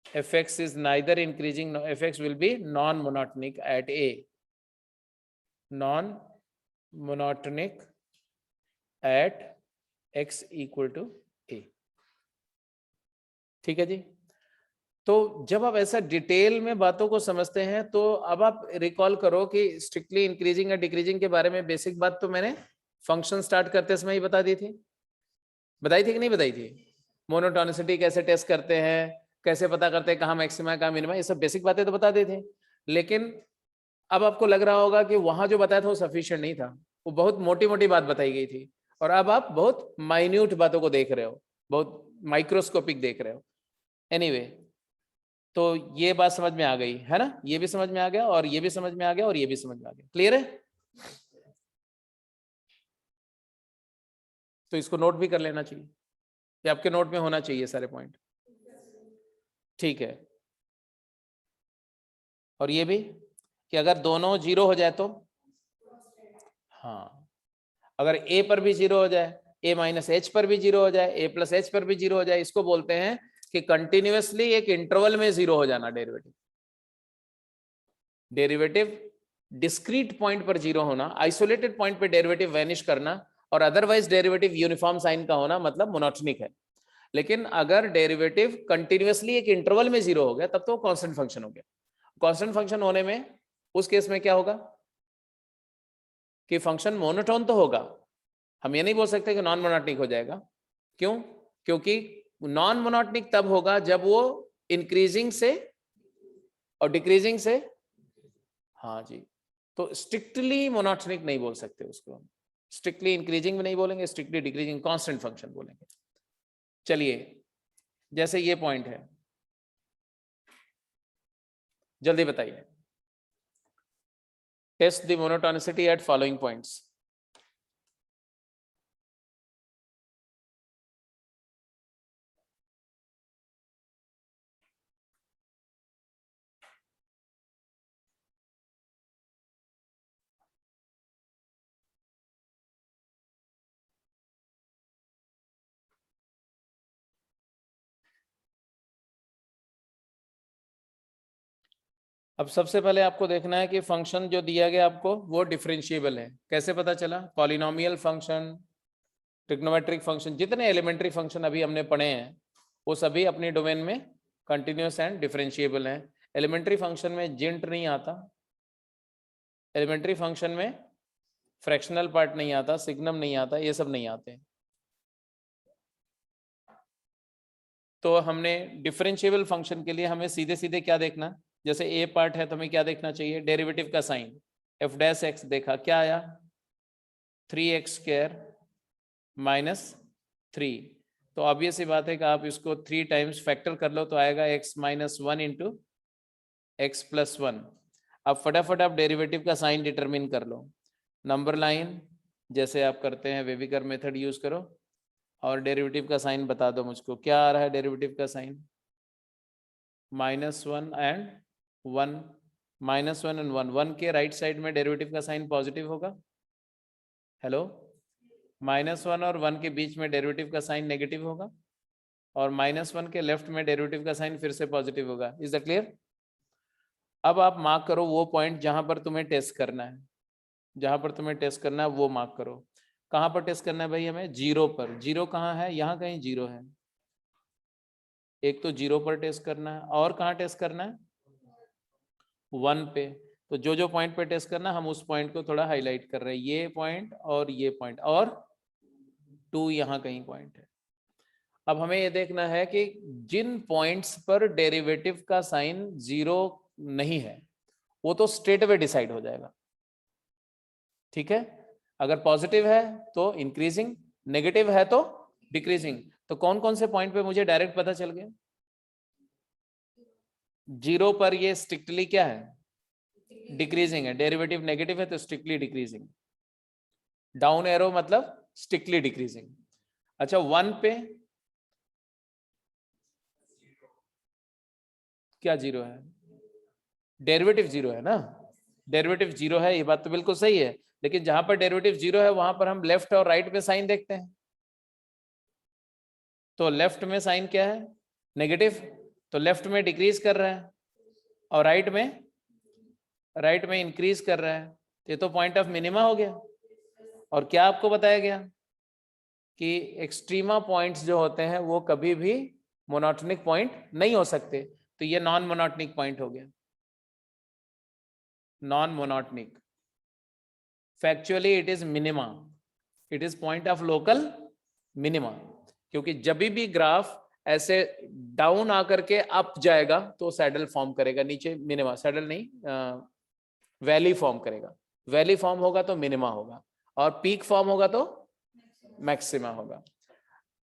fx is neither increasing, no, fx will be non-monotonic at a, non-monotonic at x equal to a। ठीक है जी। तो जब आप ऐसा डिटेल में बातों को समझते हैं तो अब आप रिकॉल करो कि स्ट्रिक्टली इंक्रीजिंग या डिक्रीजिंग के बारे में बेसिक बात तो मैंने फंक्शन स्टार्ट करते समय ही बताई थी कि नहीं बताई थी? मोनोटोनिसिटी कैसे टेस्ट करते हैं, कैसे पता करते हैं कहाँ मैक्सिमा कहाँ मिनिमा, ये सब बेसिक बातें तो बता दी थी। लेकिन अब आपको लग रहा होगा कि वहां जो बताया था वो सफिशिएंट नहीं था, वो बहुत मोटी मोटी बात बताई गई थी, और अब आप बहुत माइन्यूट बातों को देख रहे हो, बहुत माइक्रोस्कोपिक देख रहे हो। एनीवे, तो ये बात समझ में आ गई है ना, ये भी समझ में आ गया और ये भी समझ में आ गया और ये भी समझ में आ गया। क्लियर है? तो इसको नोट भी कर लेना चाहिए, ये आपके नोट में होना चाहिए सारे पॉइंट। ठीक है, और ये भी कि अगर दोनों 0 हो जाए तो, हाँ, अगर a पर भी 0 हो जाए, a माइनस एच पर भी 0 हो जाए, a प्लस एच पर भी 0 हो जाए, इसको बोलते हैं कि कंटिन्यूअसली एक इंटरवल में 0 हो जाना डेरिवेटिव। डेरिवेटिव डिस्क्रीट पॉइंट पर 0 होना, आइसोलेटेड पॉइंट पे डेरिवेटिव वैनिश करना, और अदरवाइज डेरिवेटिव यूनिफॉर्म साइन का होना मतलब मोनोटोनिक है। लेकिन अगर डेरिवेटिव कंटिन्यूअसली एक इंटरवल में 0 हो गया तब तो कांस्टेंट फंक्शन हो गया। कांस्टेंट फंक्शन होने में उस केस में क्या होगा कि फंक्शन मोनोटोन तो होगा, हम ये नहीं बोल सकते कि नॉन मोनोटोनिक हो जाएगा। क्यों? क्योंकि नॉन मोनोटोनिक तब होगा जब वो इंक्रीजिंग से और डिक्रीजिंग से, हाँ जी, तो स्ट्रिक्टली मोनोटोनिक नहीं बोल सकते उसको, स्ट्रिक्टली इंक्रीजिंग भी नहीं बोलेंगे, स्ट्रिक्टली डिक्रीजिंग कांस्टेंट फंक्शन बोलेंगे। चलिए, जैसे ये पॉइंट है, जल्दी बताइए, test the monotonicity at following points. अब सबसे पहले आपको देखना है कि फंक्शन जो दिया गया आपको वो डिफरेंशिएबल है। कैसे पता चला? पॉलिनोमियल फंक्शन, ट्रिग्नोमेट्रिक फंक्शन, जितने एलिमेंट्री फंक्शन अभी हमने पढ़े हैं वो सभी अपनी डोमेन में कंटिन्यूस एंड डिफरेंशिएबल हैं। एलिमेंट्री फंक्शन में जिंट नहीं आता, एलिमेंट्री फंक्शन में फ्रैक्शनल पार्ट नहीं आता, सिग्नम नहीं आता, ये सब नहीं आते। तो हमने डिफरेंशिएबल फंक्शन के लिए हमें सीधे सीधे क्या देखना, जैसे ए पार्ट है तो हमें क्या देखना चाहिए? डेरिवेटिव का साइन। एफ डैश एक्स देखा, क्या आया? 3x² minus 3। तो ऑब्वियस सी बात है कि आप इसको 3 टाइम्स फैक्टर कर लो तो आएगा x minus 1 into x plus 1। अब फटाफट आप डेरिवेटिव का साइन डिटरमिन कर लो। नंबर लाइन जैसे आप करते हैं वेविकर मेथड यूज करो और डेरिवेटिव का साइन बता दो मुझको, क्या आ रहा है डेरिवेटिव का साइन? -1 and 1, -1 and 1। 1 के राइट साइड में डेरिवेटिव का साइन पॉजिटिव होगा। हेलो, -1 और 1 के बीच में डेरिवेटिव का साइन नेगेटिव होगा और -1 के लेफ्ट में डेरिवेटिव का साइन फिर से पॉजिटिव होगा। Is that clear? अब आप मार्क करो वो पॉइंट जहां पर तुम्हें टेस्ट करना है, जहां पर तुम्हें टेस्ट करना है वो मार्क करो। कहां पर टेस्ट करना है भाई हमें? 0 पर। 0 कहाँ है? यहाँ कहीं 0 है। एक तो 0 पर टेस्ट करना है और कहाँ टेस्ट करना है? 1 पे। तो जो जो पॉइंट पे टेस्ट करना हम उस पॉइंट को थोड़ा हाईलाइट कर रहे हैं, ये पॉइंट और ये पॉइंट और 2 यहाँ कहीं पॉइंट है। अब हमें ये देखना है कि जिन पॉइंट्स पर डेरिवेटिव का साइन 0 नहीं है वो तो स्ट्रेट अवे डिसाइड हो जाएगा। ठीक है, अगर पॉजिटिव है तो इंक्रीजिंग, नेगेटिव है तो डिक्रीजिंग। तो कौन कौन से पॉइंट पे मुझे डायरेक्ट पता चल गया? 0 पर ये स्ट्रिक्टली क्या है? डिक्रीजिंग है। डेरिवेटिव नेगेटिव है तो स्ट्रिक्टली डिक्रीजिंग। डाउन एरो मतलब स्ट्रिक्टली डिक्रीजिंग। अच्छा 1 पे क्या 0 है? डेरिवेटिव 0 है ना, डेरिवेटिव 0 है, ये बात तो बिल्कुल सही है। लेकिन जहां पर डेरिवेटिव 0 है वहां पर हम लेफ्ट और राइट में साइन देखते हैं। तो लेफ्ट में साइन क्या है? नेगेटिव, तो लेफ्ट में डिक्रीज कर रहा है और राइट में इंक्रीज कर रहा है। ये तो पॉइंट ऑफ मिनिमा हो गया। और क्या आपको बताया गया कि एक्सट्रीमा पॉइंट्स जो होते हैं वो कभी भी मोनोटोनिक पॉइंट नहीं हो सकते। तो ये नॉन मोनोटोनिक पॉइंट हो गया, non monotonic. Factually it is minima, it is point of local minima. क्योंकि जब भी ग्राफ ऐसे डाउन आकर के अप जाएगा तो सैडल फॉर्म करेगा, नीचे मिनिमा, सैडल नहीं वैली फॉर्म करेगा। वैली फॉर्म होगा तो मिनिमा होगा और पीक फॉर्म होगा तो मैक्सिमा होगा।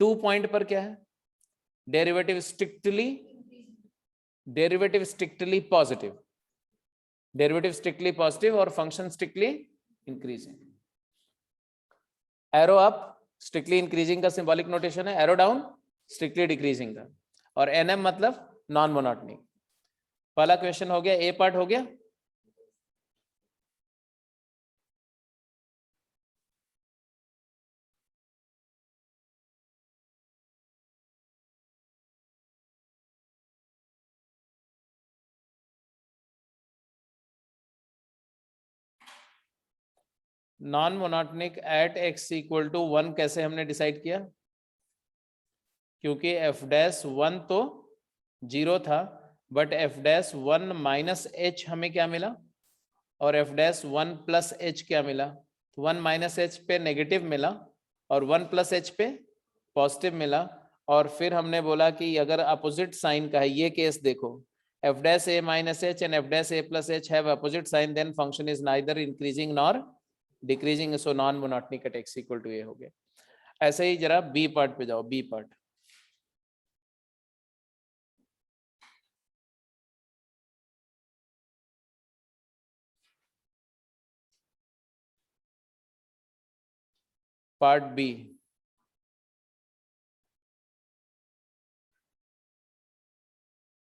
2 पॉइंट पर क्या है? Derivative strictly positive, derivative strictly positive और function strictly increasing. Arrow up strictly increasing का सिंबॉलिक नोटेशन है, एरो डाउन स्ट्रिक्टली डिक्रीजिंग का, और एनएम मतलब नॉन मोनोटोनिक। पहला क्वेश्चन हो गया, ए पार्ट हो गया। Non monotonic at x equal to 1 कैसे हमने डिसाइड किया? क्योंकि f'1 तो 0 था, बट f'1 माइनस h हमें क्या मिला और f'1 प्लस h क्या मिला? 1 माइनस h पे नेगेटिव मिला और 1 प्लस h पे पॉजिटिव मिला। और फिर हमने बोला कि अगर अपोजिट साइन का है, ये केस देखो, f' minus h and f' plus h have opposite sign, then function is neither increasing nor decreasing, so non monotonic at x equal to a हो गया। ऐसे ही जरा बी पार्ट पे जाओ, बी पार्ट। पार्ट बी,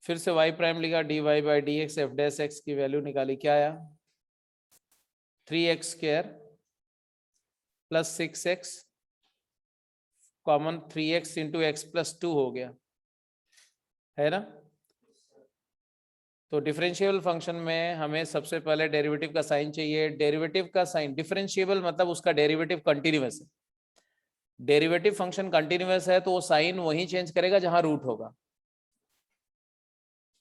फिर से y prime लिखा, dy by D x, f' की वैल्यू निकाली, क्या आया? 3x square plus 6x common 3x into x plus 2 हो गया, है ना। तो डिफरेंशियल फंक्शन में हमें सबसे पहले डेरिवेटिव का साइन चाहिए। डेरिवेटिव का साइन, डिफरेंशिएबल मतलब उसका डेरिवेटिव कंटिन्यूअस है। डेरिवेटिव फंक्शन कंटिन्यूअस है तो वो साइन वहीं चेंज करेगा जहां रूट होगा।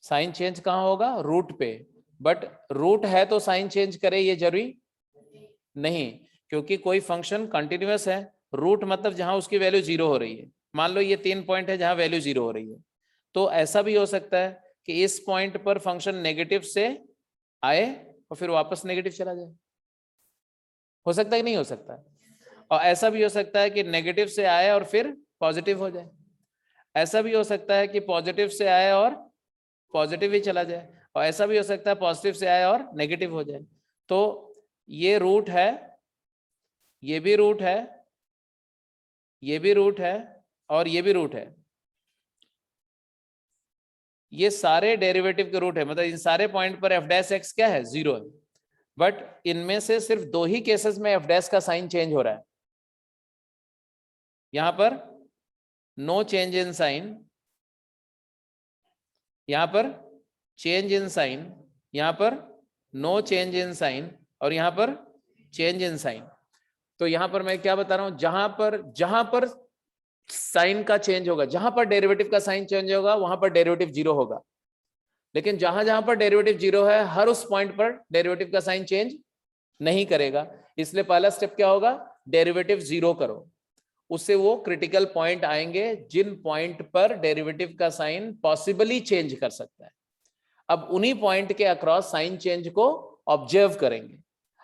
साइन चेंज कहां होगा? रूट पे। बट रूट है तो साइन चेंज करे ये जरूरी नहीं, क्योंकि कोई फंक्शन कंटिन्यूअस है, रूट मतलब जहां उसकी वैल्यू 0 हो रही है। मान लो ये 3 पॉइंट है जहां वैल्यू 0 हो रही है, तो ऐसा भी हो सकता है कि इस पॉइंट पर फंक्शन नेगेटिव से आए और फिर वापस नेगेटिव चला जाए। हो सकता है कि नहीं हो सकता है? और ऐसा भी हो सकता है कि नेगेटिव से आए और फिर पॉजिटिव हो जाए। ऐसा भी हो सकता है कि पॉजिटिव से आए और पॉजिटिव ही चला जाए, और ऐसा भी हो सकता है पॉजिटिव से आए और नेगेटिव हो जाए। तो ये रूट है, ये भी रूट है, ये भी रूट है और ये भी रूट है। ये सारे डेरिवेटिव के रूट है, मतलब इन सारे पॉइंट पर f' क्या है? 0 है। बट इनमें से सिर्फ 2 ही केसेस में f' का साइन चेंज हो रहा है। यहां पर नो चेंज इन साइन, यहां पर चेंज इन साइन, यहां पर नो चेंज इन साइन, और यहां पर चेंज इन साइन। तो यहां पर मैं क्या बता रहा हूं, जहां पर साइन का चेंज होगा, जहां पर डेरिवेटिव का साइन चेंज होगा वहां पर डेरिवेटिव जीरो होगा। लेकिन जहां जहां पर डेरिवेटिव जीरो है, हर उस पॉइंट पर डेरिवेटिव का साइन चेंज नहीं करेगा। इसलिए पहला स्टेप क्या होगा, डेरिवेटिव जीरो करो। उससे वो क्रिटिकल पॉइंट आएंगे जिन पॉइंट पर डेरिवेटिव का साइन पॉसिबली चेंज कर सकता है। अब उन्हीं पॉइंट के अक्रॉस साइन चेंज को ऑब्जर्व करेंगे।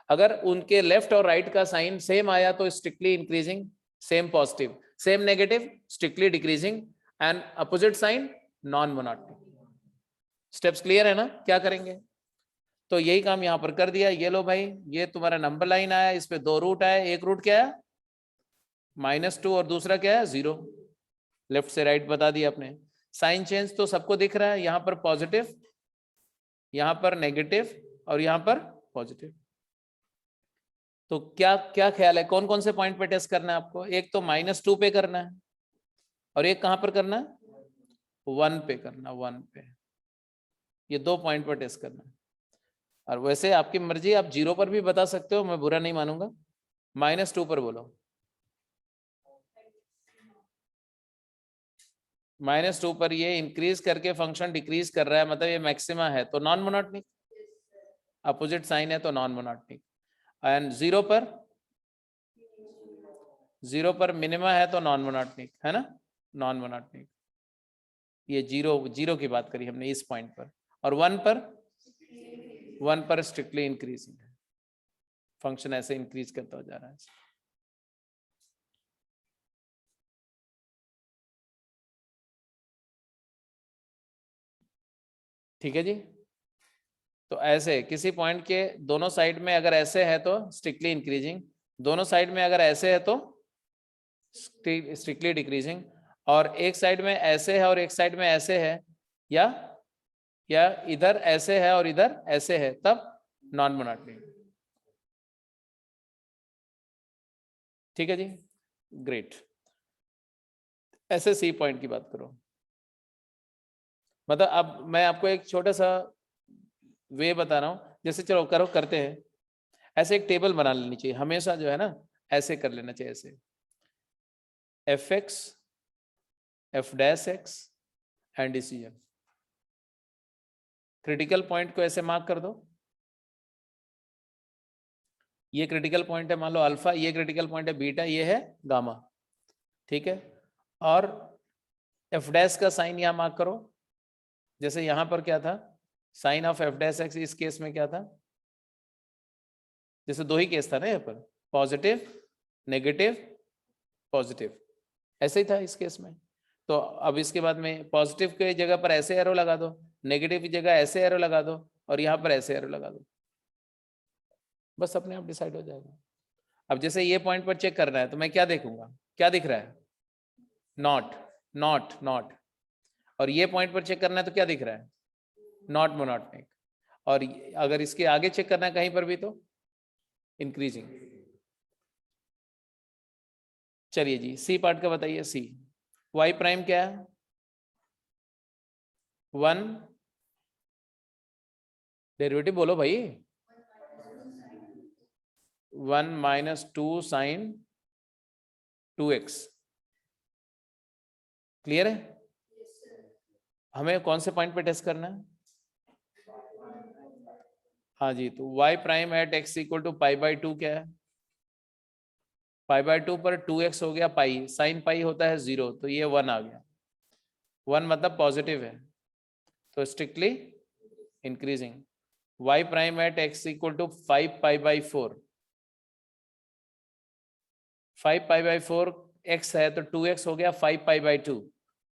अगर उनके लेफ्ट और राइट का साइन सेम आया तो strictly increasing, same positive, same negative strictly decreasing, and opposite sign non monotonic. Steps clear है ना, क्या करेंगे? तो यही काम यहां पर कर दिया। ये लो भाई, ये तुम्हारा नंबर लाइन आया, इस पे दो रूट आए, एक रूट क्या है -2 और दूसरा क्या है 0। लेफ्ट से राइट बता दिया आपने। साइन चेंज तो सबको दिख रहा है, यहां पर पॉजिटिव, यहां पर नेगेटिव और यहां पर पॉजिटिव। तो क्या क्या ख्याल है, कौन कौन से पॉइंट पे टेस्ट करना है आपको? एक तो -2 पे करना है, और एक कहां पर करना है 1 पे करना, 1 पे। ये दो पॉइंट पर टेस्ट करना है। और वैसे आपकी मर्जी, आप 0 पर भी बता सकते हो, मैं बुरा नहीं मानूंगा। -2 पर बोलो। -2 पर ये इंक्रीज करके फंक्शन डिक्रीज कर रहा है, मतलब ये मैक्सिमा है तो नॉन मोनोटोनिक, अपोजिट साइन है तो नॉन मोनोटोनिक। एंड 0 पर मिनिमा है तो नॉन मोनोटोनिक है ना, नॉन मोनोटोनिक। ये जीरो की बात करी हमने इस पॉइंट पर। और 1 पर स्ट्रिक्टली इंक्रीजिंग है, फंक्शन ऐसे इंक्रीज करता जा रहा है। ठीक है जी। तो ऐसे किसी पॉइंट के दोनों साइड में अगर ऐसे है तो स्ट्रिक्टली इंक्रीजिंग, दोनों साइड में अगर ऐसे है तो स्ट्रिक्टली डिक्रीजिंग, और एक साइड में ऐसे है और एक साइड में ऐसे है, या इधर ऐसे है और इधर ऐसे है, तब नॉन मोनोटोनिक। ठीक है जी, ग्रेट। ऐसे सी पॉइंट की बात करो। मतलब अब मैं आपको एक छोटा सा वे बता रहा हूं, जैसे चलो करो, करते हैं। ऐसे एक टेबल बना लेनी चाहिए हमेशा, जो है ना, ऐसे कर लेना चाहिए, ऐसे fx f' and decision. Critical point को ऐसे मार्क कर दो। ये क्रिटिकल पॉइंट है मान लो अल्फा, ये क्रिटिकल पॉइंट है बीटा, ये है गामा। ठीक है, और f' का साइन यहां मार्क करो। जैसे यहां पर क्या था, साइन ऑफ f', इस केस में क्या था, जैसे दो ही केस था ना यहाँ पर, पॉजिटिव नेगेटिव पॉजिटिव, ऐसे ही था इस केस में। तो अब इसके बाद में पॉजिटिव के जगह पर ऐसे एरो लगा दो, नेगेटिव की जगह ऐसे एरो लगा दो, और यहाँ पर ऐसे एरो लगा दो, बस अपने आप डिसाइड हो जाएगा। अब जैसे ये पॉइंट पर चेक करना है तो मैं क्या देखूंगा, क्या दिख रहा है, नॉट नॉट नॉट। और ये पॉइंट पर चेक करना है तो क्या दिख रहा है, नॉट मोनोटोनिक। और अगर इसके आगे चेक करना है कहीं पर भी तो इंक्रीजिंग। चलिए जी, सी पार्ट का बताइए। सी वाई प्राइम क्या है, 1 डेरिवेटिव बोलो भाई, 1 - 2 साइन 2x। क्लियर है? हमें कौन से पॉइंट पे टेस्ट करना है? हाँ जी, तो y prime at x equal to π/2 क्या है, π/2 पर 2x हो गया पाई, साइन पाई होता है 0, तो ये 1 आ गया। 1 मतलब पॉजिटिव है, तो strictly increasing. y prime at x equal to 5π/4, 5π/4 x है तो 2x हो गया 5π/2,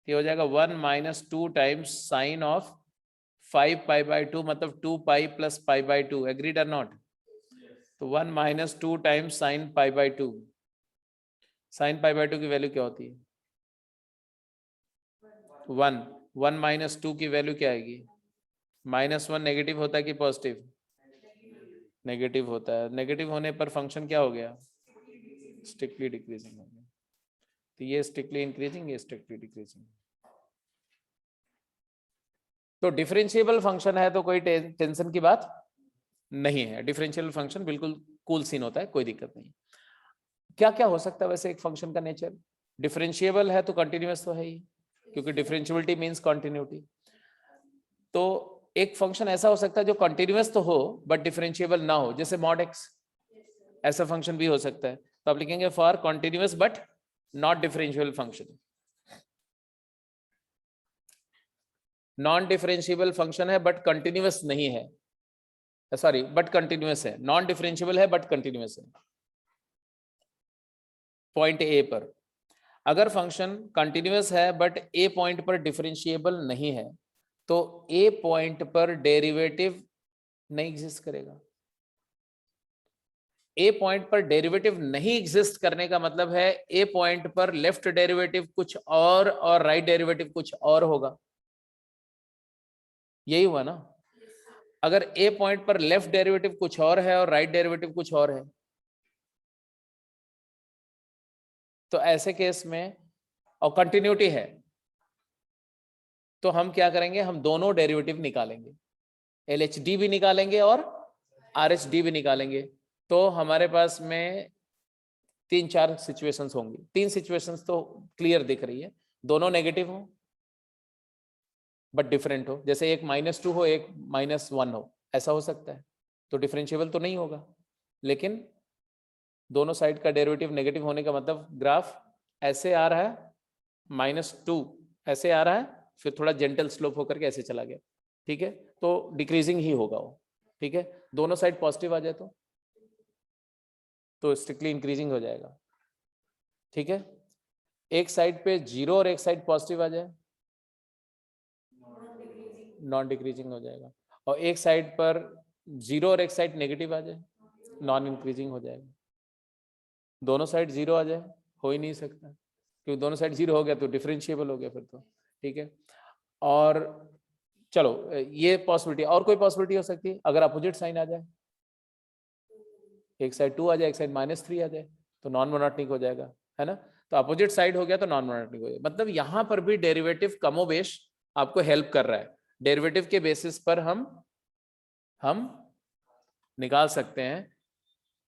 ये हो जाएगा 1 - 2 टाइम्स साइन ऑफ 5π/2, मतलब 2π + π/2। एग्रीड और नॉट? तो 1 - 2 टाइम्स साइन π/2। साइन π/2 की वैल्यू क्या होती है, 1। 1 - 2 की वैल्यू क्या आएगी, -1 नेगेटिव होता है कि पॉजिटिव? नेगेटिव होता है। नेगेटिव होने पर फंक्शन क्या हो गया, स्ट्रिक्टली डिक्रीजिंग हो गया। तो ये स्ट्रिक्टली इंक्रीजिंग, ये स्ट्रिक्टली डिक्रीजिंग। तो डिफरेंशिएबल फंक्शन है तो कोई टेंशन की बात नहीं है, डिफरेंशियल फंक्शन बिल्कुल कूल सीन होता है, कोई दिक्कत नहीं। क्या क्या हो सकता है वैसे एक फंक्शन का नेचर? डिफरेंशिएबल है तो कंटिन्यूअस तो है ही, क्योंकि डिफरेंशिएबिलिटी मींस कंटिन्यूटी। तो एक फंक्शन ऐसा हो सकता है जो कंटिन्यूअस तो हो बट डिफरेंशिएबल ना हो, जैसे मॉड एक्स, ऐसा फंक्शन भी हो सकता है। तो आप लिखेंगे for continuous but not differentiable function. Non differentiable function है बट कंटिन्यूअस नहीं है, सॉरी बट कंटिन्यूअस है, नॉन डिफरेंशिएबल है बट कंटिन्यूअस है पॉइंट ए पर। अगर फंक्शन कंटिन्यूअस है बट ए पॉइंट पर डिफरेंशिएबल नहीं है तो ए पॉइंट पर डेरिवेटिव नहीं एग्जिस्ट करेगा। ए पॉइंट पर डेरिवेटिव नहीं एग्जिस्ट करने का मतलब है ए पॉइंट पर लेफ्ट डेरिवेटिव कुछ और राइट डेरिवेटिव कुछ और होगा, यही हुआ ना। अगर ए पॉइंट पर लेफ्ट डेरिवेटिव कुछ और है और राइट डेरिवेटिव कुछ और है, तो ऐसे केस में और कंटिन्यूटी है तो हम क्या करेंगे, हम दोनों डेरिवेटिव निकालेंगे, LHD भी निकालेंगे और RHD भी निकालेंगे। तो हमारे पास में 3-4 सिचुएशंस होंगी। 3 सिचुएशंस तो क्लियर दिख रही है, दोनों नेगेटिव हो बट डिफरेंट हो, जैसे एक -2 हो एक -1 हो, ऐसा हो सकता है। तो डिफरेंशिएबल तो नहीं होगा, लेकिन दोनों साइड का डेरिवेटिव नेगेटिव होने का मतलब ग्राफ ऐसे आ रहा है, -2 ऐसे आ रहा है, फिर थोड़ा जेंटल स्लोप होकर के ऐसे चला गया, ठीक है, तो डिक्रीजिंग ही होगा वो, ठीक है। दोनों साइड पॉजिटिव आ जाए तो स्ट्रिक्टली इंक्रीजिंग हो जाएगा, ठीक है। एक साइड पे 0 और एक साइड पॉजिटिव आ जाए, नॉन डिक्रीजिंग हो जाएगा। और एक साइड पर 0 और एक साइड नेगेटिव आ जाए, नॉन इंक्रीजिंग हो जाएगा। दोनों साइड 0 आ जाए, हो ही नहीं सकता, क्योंकि दोनों साइड 0 हो गया तो डिफरेंशिएबल हो गया फिर तो, ठीक है। और चलो ये पॉसिबिलिटी, और कोई पॉसिबिलिटी हो सकती है, अगर अपोजिट साइन आ जाए, एक साइड 2 आ जाए एक साइड -3 आ जाए, तो नॉन मोनोटॉनिक हो जाएगा, है ना। तो अपोजिट साइड हो गया तो नॉन मोनोटॉनिक हो जाएगा। मतलब यहां पर भी डेरिवेटिव कमोबेश आपको हेल्प कर रहा है, डेरिवेटिव के बेसिस पर हम निकाल सकते हैं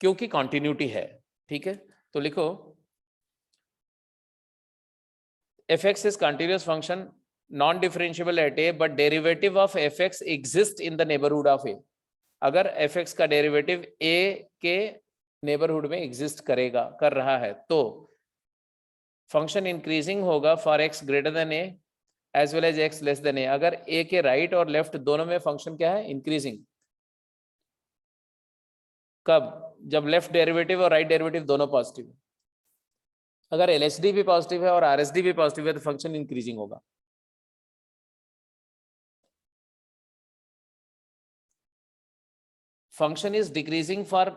क्योंकि कॉन्टिन्यूटी है, ठीक है। तो लिखो fx is continuous function non differentiable at a but derivative of fx exists in the neighborhood of a। अगर fx का डेरिवेटिव a के नेबरहुड में एग्जिस्ट कर रहा है तो फंक्शन इंक्रीजिंग होगा for x greater than a as well as x less than a। अगर a के राइट और लेफ्ट दोनों में फंक्शन क्या है, इंक्रीजिंग। कब? जब लेफ्ट डेरिवेटिव और राइट डेरिवेटिव दोनों पॉजिटिव। अगर LHD भी पॉजिटिव है और RHD भी पॉजिटिव है तो फंक्शन इंक्रीजिंग होगा। Function is decreasing for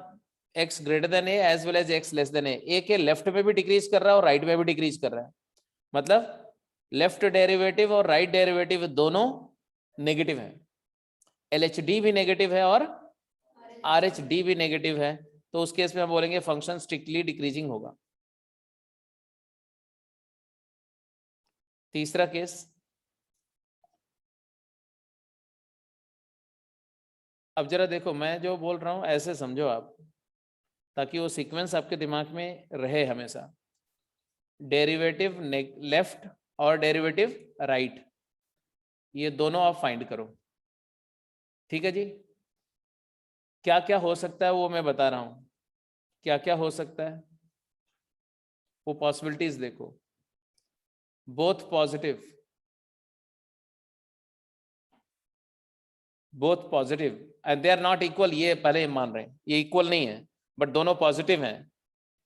x greater than a as well as x less than a। a के लेफ्ट में भी डिक्रीज कर रहा है और राइट में भी डिक्रीज कर रहा है, मतलब लेफ्ट डेरिवेटिव और राइट डेरिवेटिव दोनों नेगेटिव है, LHD भी नेगेटिव है और RHD भी नेगेटिव है। तो उस केस में हम बोलेंगे फंक्शन स्ट्रिक्टली डिक्रीजिंग होगा। तीसरा केस, अब जरा देखो मैं जो बोल रहा हूं ऐसे समझो आप, ताकि वो सीक्वेंस आपके दिमाग में रहे हमेशा। डेरिवेटिव लेफ्ट और डेरिवेटिव राइट, ये दोनों आप फाइंड करो, ठीक है जी। क्या क्या हो सकता है वो मैं बता रहा हूं, क्या क्या हो सकता है वो पॉसिबिलिटीज देखो। Both positive, both positive and they are not equal, ये पहले मान रहे हैं ये इक्वल नहीं है बट दोनों पॉजिटिव हैं।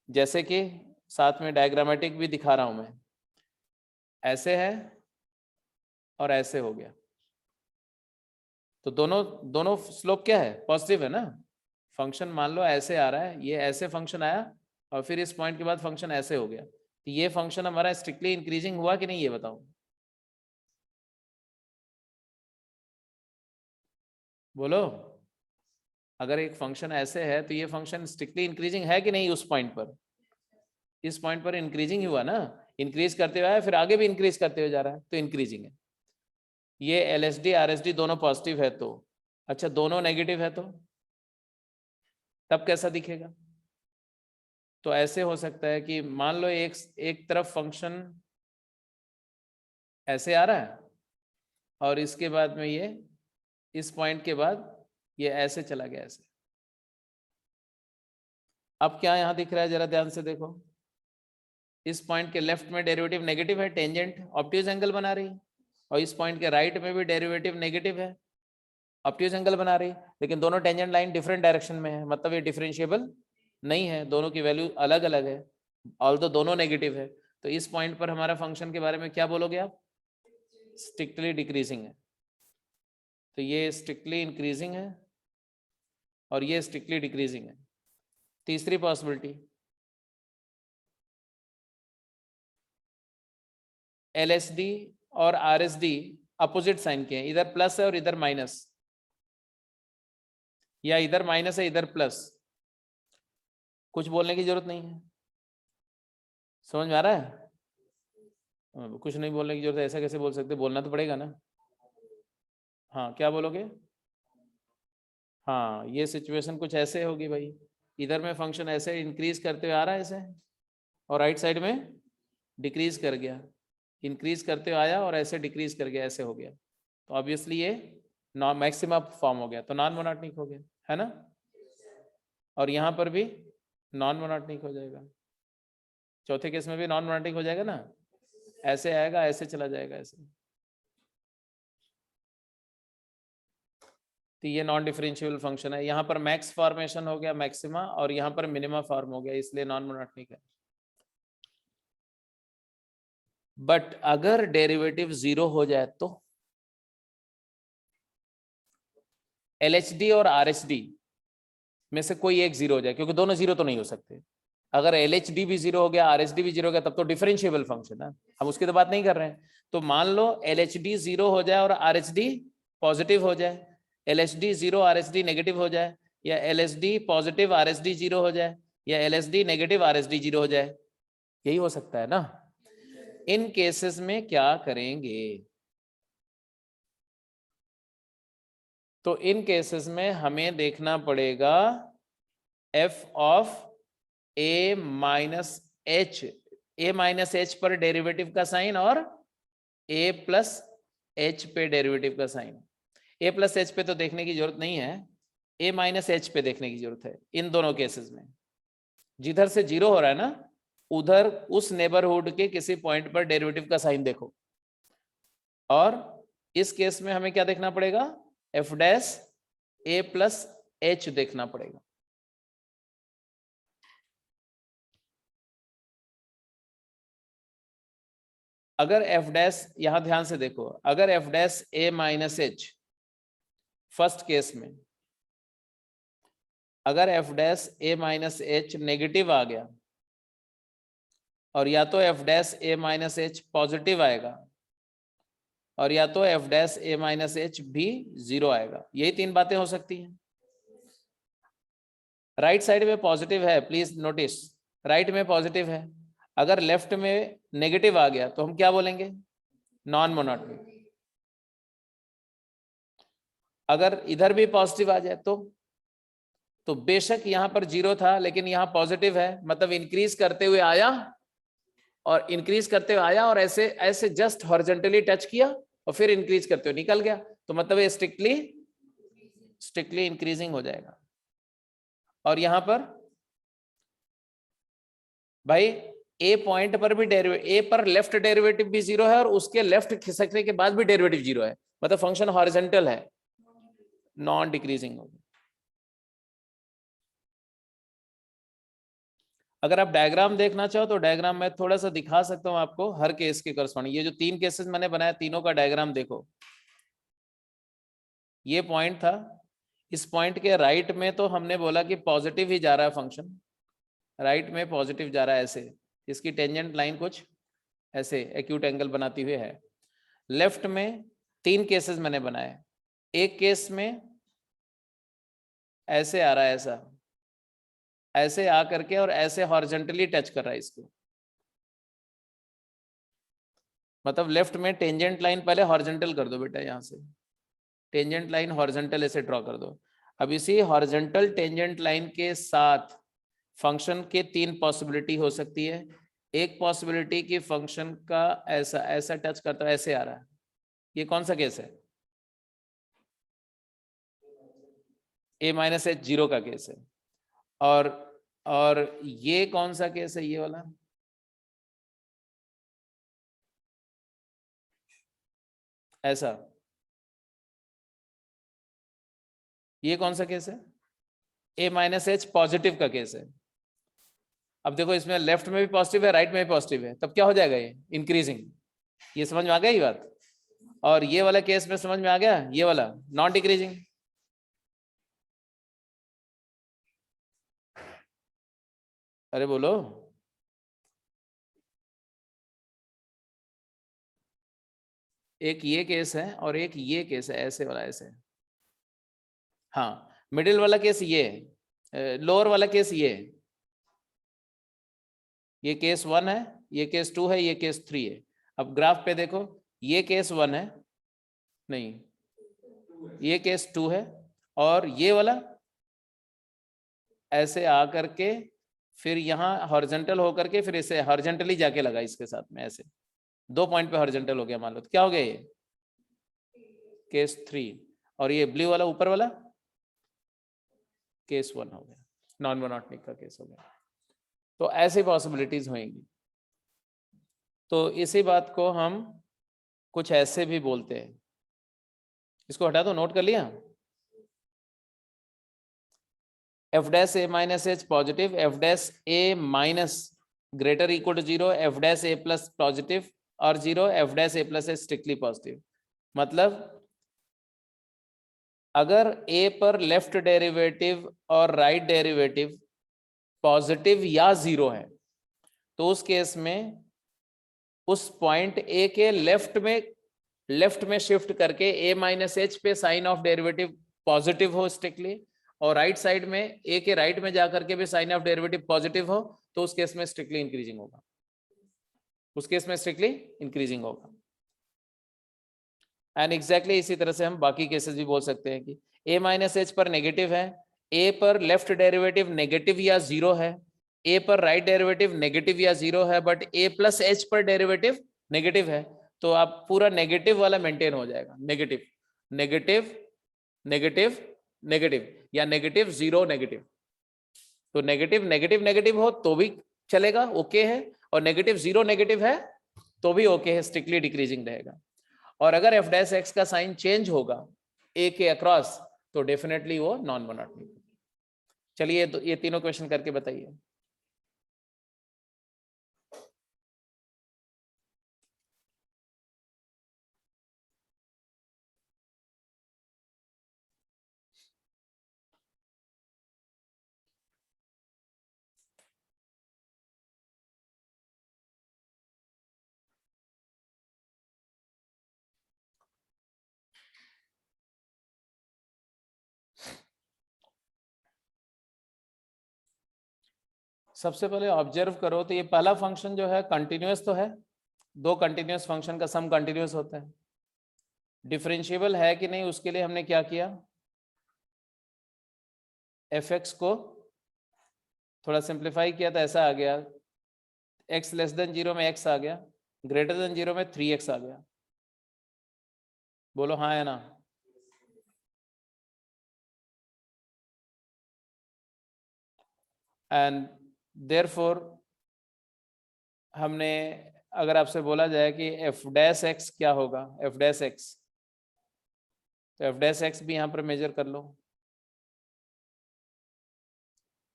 जैसे कि साथ में डायग्रामेटिक भी दिखा रहा हूं मैं, ऐसे है और ऐसे हो गया, तो दोनों दोनों स्लोप क्या है, पॉजिटिव है ना। फंक्शन मान लो ऐसे आ रहा है, ये ऐसे फंक्शन आया और फिर इस पॉइंट के बाद फंक्शन ऐसे हो गया, तो ये फंक्शन हमारा स्ट्रिक्टली इंक्रीजिंग हुआ कि नहीं, ये बताओ। बोलो, अगर एक फंक्शन ऐसे है तो ये फंक्शन स्ट्रिक्टली इंक्रीजिंग है कि नहीं, उस पॉइंट पर, इस पॉइंट पर इंक्रीजिंग हुआ ना। इंक्रीज करते हुए आया, फिर आगे भी इंक्रीज करते हुए जा रहा है, तो इंक्रीजिंग है। ये LSD RSD दोनों पॉजिटिव है तो, अच्छा दोनों नेगेटिव है तो तब कैसा दिखेगा? तो ऐसे हो सकता है कि मान लो एक तरफ फंक्शन ऐसे आ रहा है और इसके बाद में ये इस पॉइंट के बाद ये ऐसे चला गया ऐसे। अब क्या यहां दिख रहा है, जरा ध्यान से देखो, इस पॉइंट के लेफ्ट में डेरिवेटिव नेगेटिव है, टेंजेंट ऑब्ट्यूज एंगल बना रही है, और इस पॉइंट के राइट में भी डेरिवेटिव नेगेटिव है, ऑब्ट्यूज एंगल बना रही है, लेकिन दोनों टेंजेंट लाइन डिफरेंट डायरेक्शन में है, मतलब ये डिफरेंशिएबल नहीं है, दोनों की वैल्यू अलग अलग है, ऑल्दो दोनों नेगेटिव है। तो इस पॉइंट पर हमारा फंक्शन के बारे में क्या बोलोगे आप? स्ट्रिक्टली डिक्रीजिंग है। तो ये स्ट्रिक्टली इंक्रीजिंग है और ये स्ट्रिक्टली डिक्रीजिंग है। तीसरी पॉसिबिलिटी, LSD और RSD अपोजिट साइन के हैं, इधर प्लस है और इधर माइनस, या इधर माइनस है इधर प्लस, कुछ बोलने की जरूरत नहीं है, समझ में आ रहा है? कुछ नहीं बोलने की जरूरत है, ऐसा कैसे बोल सकते, बोलना तो पड़ेगा ना। हाँ क्या बोलोगे? हाँ ये सिचुएशन कुछ ऐसे होगी भाई, इधर में फंक्शन ऐसे इंक्रीज करते हुए आ रहा है ऐसे, और राइट साइड में डिक्रीज कर गया, इंक्रीज करते हुए आया और ऐसे डिक्रीज कर गया, ऐसे हो गया, तो ऑब्वियसली ये नॉन मैक्सिमा फॉर्म हो गया, तो नॉन मोनोटॉनिक हो गया, है ना? और यहाँ पर भी नॉन मोनोटॉनिक हो जाएगा, चौथे केस में भी नॉन मोनोटॉनिक हो जाएगा ना, ऐसे आएगा ऐसे चला जाएगा ऐसे। तो ये नॉन डिफरेंशिएबल फंक्शन है, यहाँ पर मैक्स फॉर्मेशन हो गया मैक्सिमा, और यहाँ पर मिनिमा फॉर्म हो गया, इसलिए नॉन मोनोटॉनिक है। बट अगर डेरिवेटिव 0 हो जाए तो LHD और RHD में से कोई एक 0 हो जाए, क्योंकि दोनों 0 तो नहीं हो सकते। अगर LHD भी 0 हो गया, RHD भी 0 हो गया, तब तो डिफरेंशिएबल फंक्शन है, हम उसकी तो बात नहीं कर रहे हैं। तो मान लो LHD 0 हो जाए और RHD पॉजिटिव हो जाए, LHD 0 RHD नेगेटिव हो जाए, या LHD पॉजिटिव RHD 0 हो जाए, या LHD नेगेटिव RHD 0 हो जाए, यही हो सकता है ना। इन केसेस में क्या करेंगे? तो इन केसेस में हमें देखना पड़ेगा f of a minus h, a minus h पर डेरिवेटिव का साइन और a प्लस h पे डेरिवेटिव का साइन। a प्लस h पे तो देखने की जरूरत नहीं है, a माइनस h पे देखने की जरूरत है इन दोनों केसेस में। जिधर से 0 हो रहा है ना, उधर उस नेबरहुड के किसी पॉइंट पर डेरिवेटिव का साइन देखो, और इस केस में हमें क्या देखना पड़ेगा? f dash a plus h देखना पड़ेगा। अगर f डैश, यहां ध्यान से देखो, अगर f dash a minus h first case में, अगर f dash a minus h negative आ गया, और या तो f dash a minus h positive आएगा, और या तो f dash a minus h भी 0 आएगा, यही तीन बातें हो सकती हैं। राइट साइड में पॉजिटिव है, प्लीज नोटिस, राइट में पॉजिटिव है, अगर लेफ्ट में नेगेटिव आ गया तो हम क्या बोलेंगे? Non monotonic. अगर इधर भी पॉजिटिव आ जाए तो बेशक यहां पर 0 था लेकिन यहां पॉजिटिव है, मतलब इंक्रीज करते हुए आया, और इंक्रीज करते हुए आया और ऐसे ऐसे जस्ट हॉरिजॉन्टली टच किया और फिर इंक्रीज करते हुए निकल गया, तो मतलब ये स्ट्रिक्टली इंक्रीजिंग हो जाएगा। और यहां पर भाई ए पॉइंट पर भी ए पर लेफ्ट डेरिवेटिव भी 0 है और उसके लेफ्ट खिसकने के बाद भी डेरिवेटिव 0 है, मतलब फंक्शन हॉरिजॉन्टल है, नॉन डिक्रीजिंग होगा। अगर आप डायग्राम देखना चाहो तो डायग्राम मैं थोड़ा सा दिखा सकता हूं आपको हर केस के करस्पॉन्डिंग। ये जो 3 केसेस मैंने बनाया, तीनों का डायग्राम देखो, ये पॉइंट था, इस पॉइंट के राइट में तो हमने बोला कि पॉजिटिव ही जा रहा है फंक्शन, राइट में पॉजिटिव जा रहा है ऐसे, इसकी टेंजेंट लाइन कुछ ऐसे एक्यूट एंगल बनाती हुई है। लेफ्ट में 3 केसेस मैंने बनाए, एक केस में ऐसे आ रहा है, ऐसा ऐसे आ करके और ऐसे हॉरिजॉन्टली टच कर रहा है इसको, मतलब लेफ्ट में टेंजेंट लाइन पहले हॉरिजॉन्टल कर दो बेटा, यहाँ से टेंजेंट लाइन हॉरिजॉन्टल ऐसे ड्रॉ कर दो। अब इसी हॉरिजॉन्टल टेंजेंट लाइन के साथ फंक्शन के 3 पॉसिबिलिटी हो सकती है। एक पॉसिबिलिटी की फंक्शन का ऐसा ऐसा टच करता है, ऐसे आ रहा है, ये कौन सा केस है? a माइनस एच जीरो का केस है। और ये कौन सा केस है? ये वाला, ऐसा, ये कौन सा केस है? a माइनस एच पॉजिटिव का केस है। अब देखो इसमें लेफ्ट में भी पॉजिटिव है, राइट में भी पॉजिटिव है, तब क्या हो जाएगा? ये इंक्रीजिंग। ये समझ में आ गया ये बात? और ये वाला केस में समझ में आ गया, ये वाला नॉन डिक्रीजिंग। अरे बोलो। एक ये केस है और एक ये केस है, ऐसे वाला, ऐसे। हाँ, मिडिल वाला केस ये है, लोअर वाला केस ये केस 1 है, ये केस 2 है, ये केस 3 है। अब ग्राफ पे देखो, ये केस 1 है, नहीं, ये केस 2 है, और ये वाला ऐसे आकर के फिर यहाँ हॉरिजॉन्टल होकर के फिर इसे हॉरिजॉन्टली जाके लगा इसके साथ में, ऐसे 2 पॉइंट पे हॉरिजॉन्टल हो गया मान लो, तो क्या हो गया? ये केस 3, और ये ब्लू वाला ऊपर वाला केस 1 हो गया, नॉन मोनोटोनिक का केस हो गया। तो ऐसी पॉसिबिलिटीज होंगी। तो इसी बात को हम कुछ ऐसे भी बोलते हैं, इसको हटा दो, नोट कर लिया। F dash A minus H positive, F dash A minus greater equal to 0, F dash A plus positive और 0, F dash A plus H strictly positive. मतलब अगर ए पर लेफ्ट डेरिवेटिव और राइट डेरिवेटिव पॉजिटिव या 0 है, तो उस case में उस पॉइंट ए के लेफ्ट में शिफ्ट करके ए माइनस एच पे साइन ऑफ डेरिवेटिव पॉजिटिव हो स्ट्रिक्टली, और राइट साइड में ए के राइट में जाकर के भी साइन ऑफ डेरिवेटिव पॉजिटिव हो, तो उस केस में स्ट्रिक्टली इंक्रीजिंग होगा, उस केस में स्ट्रिक्टली इंक्रीजिंग होगा। एंड एग्जैक्टली इसी तरह से हम बाकी केसेस भी बोल सकते हैं कि ए माइनस एच पर नेगेटिव है, ए पर लेफ्ट डेरिवेटिव नेगेटिव या 0 है, ए पर राइट डेरिवेटिव नेगेटिव या 0 है, बट ए प्लस एच पर डेरिवेटिव नेगेटिव है, तो आप पूरा नेगेटिव वाला मेंटेन हो जाएगा, नेगेटिव नेगेटिव नेगेटिव नेगेटिव या नेगेटिव 0 नेगेटिव। तो नेगेटिव नेगेटिव नेगेटिव हो तो भी चलेगा, ओके है, और नेगेटिव 0 नेगेटिव है तो भी ओके है, स्ट्रिक्टली डिक्रीजिंग रहेगा। और अगर एफ डैश एक्स का साइन चेंज होगा ए के अक्रॉस, तो डेफिनेटली वो नॉन मोनोटोनिक। चलिए ये तीनों क्वेश्चन करके बताइए। सबसे पहले ऑब्जर्व करो, तो ये पहला फंक्शन जो है कंटिन्यूअस तो है, 2 कंटिन्यूअस फंक्शन का सम कंटिन्यूअस होता है। डिफरेंशिएबल है कि नहीं, उसके लिए हमने क्या किया, एफ एक्स को थोड़ा सिंप्लीफाई किया, तो ऐसा आ गया, x लेस देन 0 में x आ गया, ग्रेटर देन 0 में 3x आ गया। बोलो हाँ या ना। एंड देयरफॉर हमने, अगर आपसे बोला जाए कि एफ डैश एक्स क्या होगा, एफ डैश एक्स, तो एफ डैश एक्स भी यहां पर मेजर कर लो,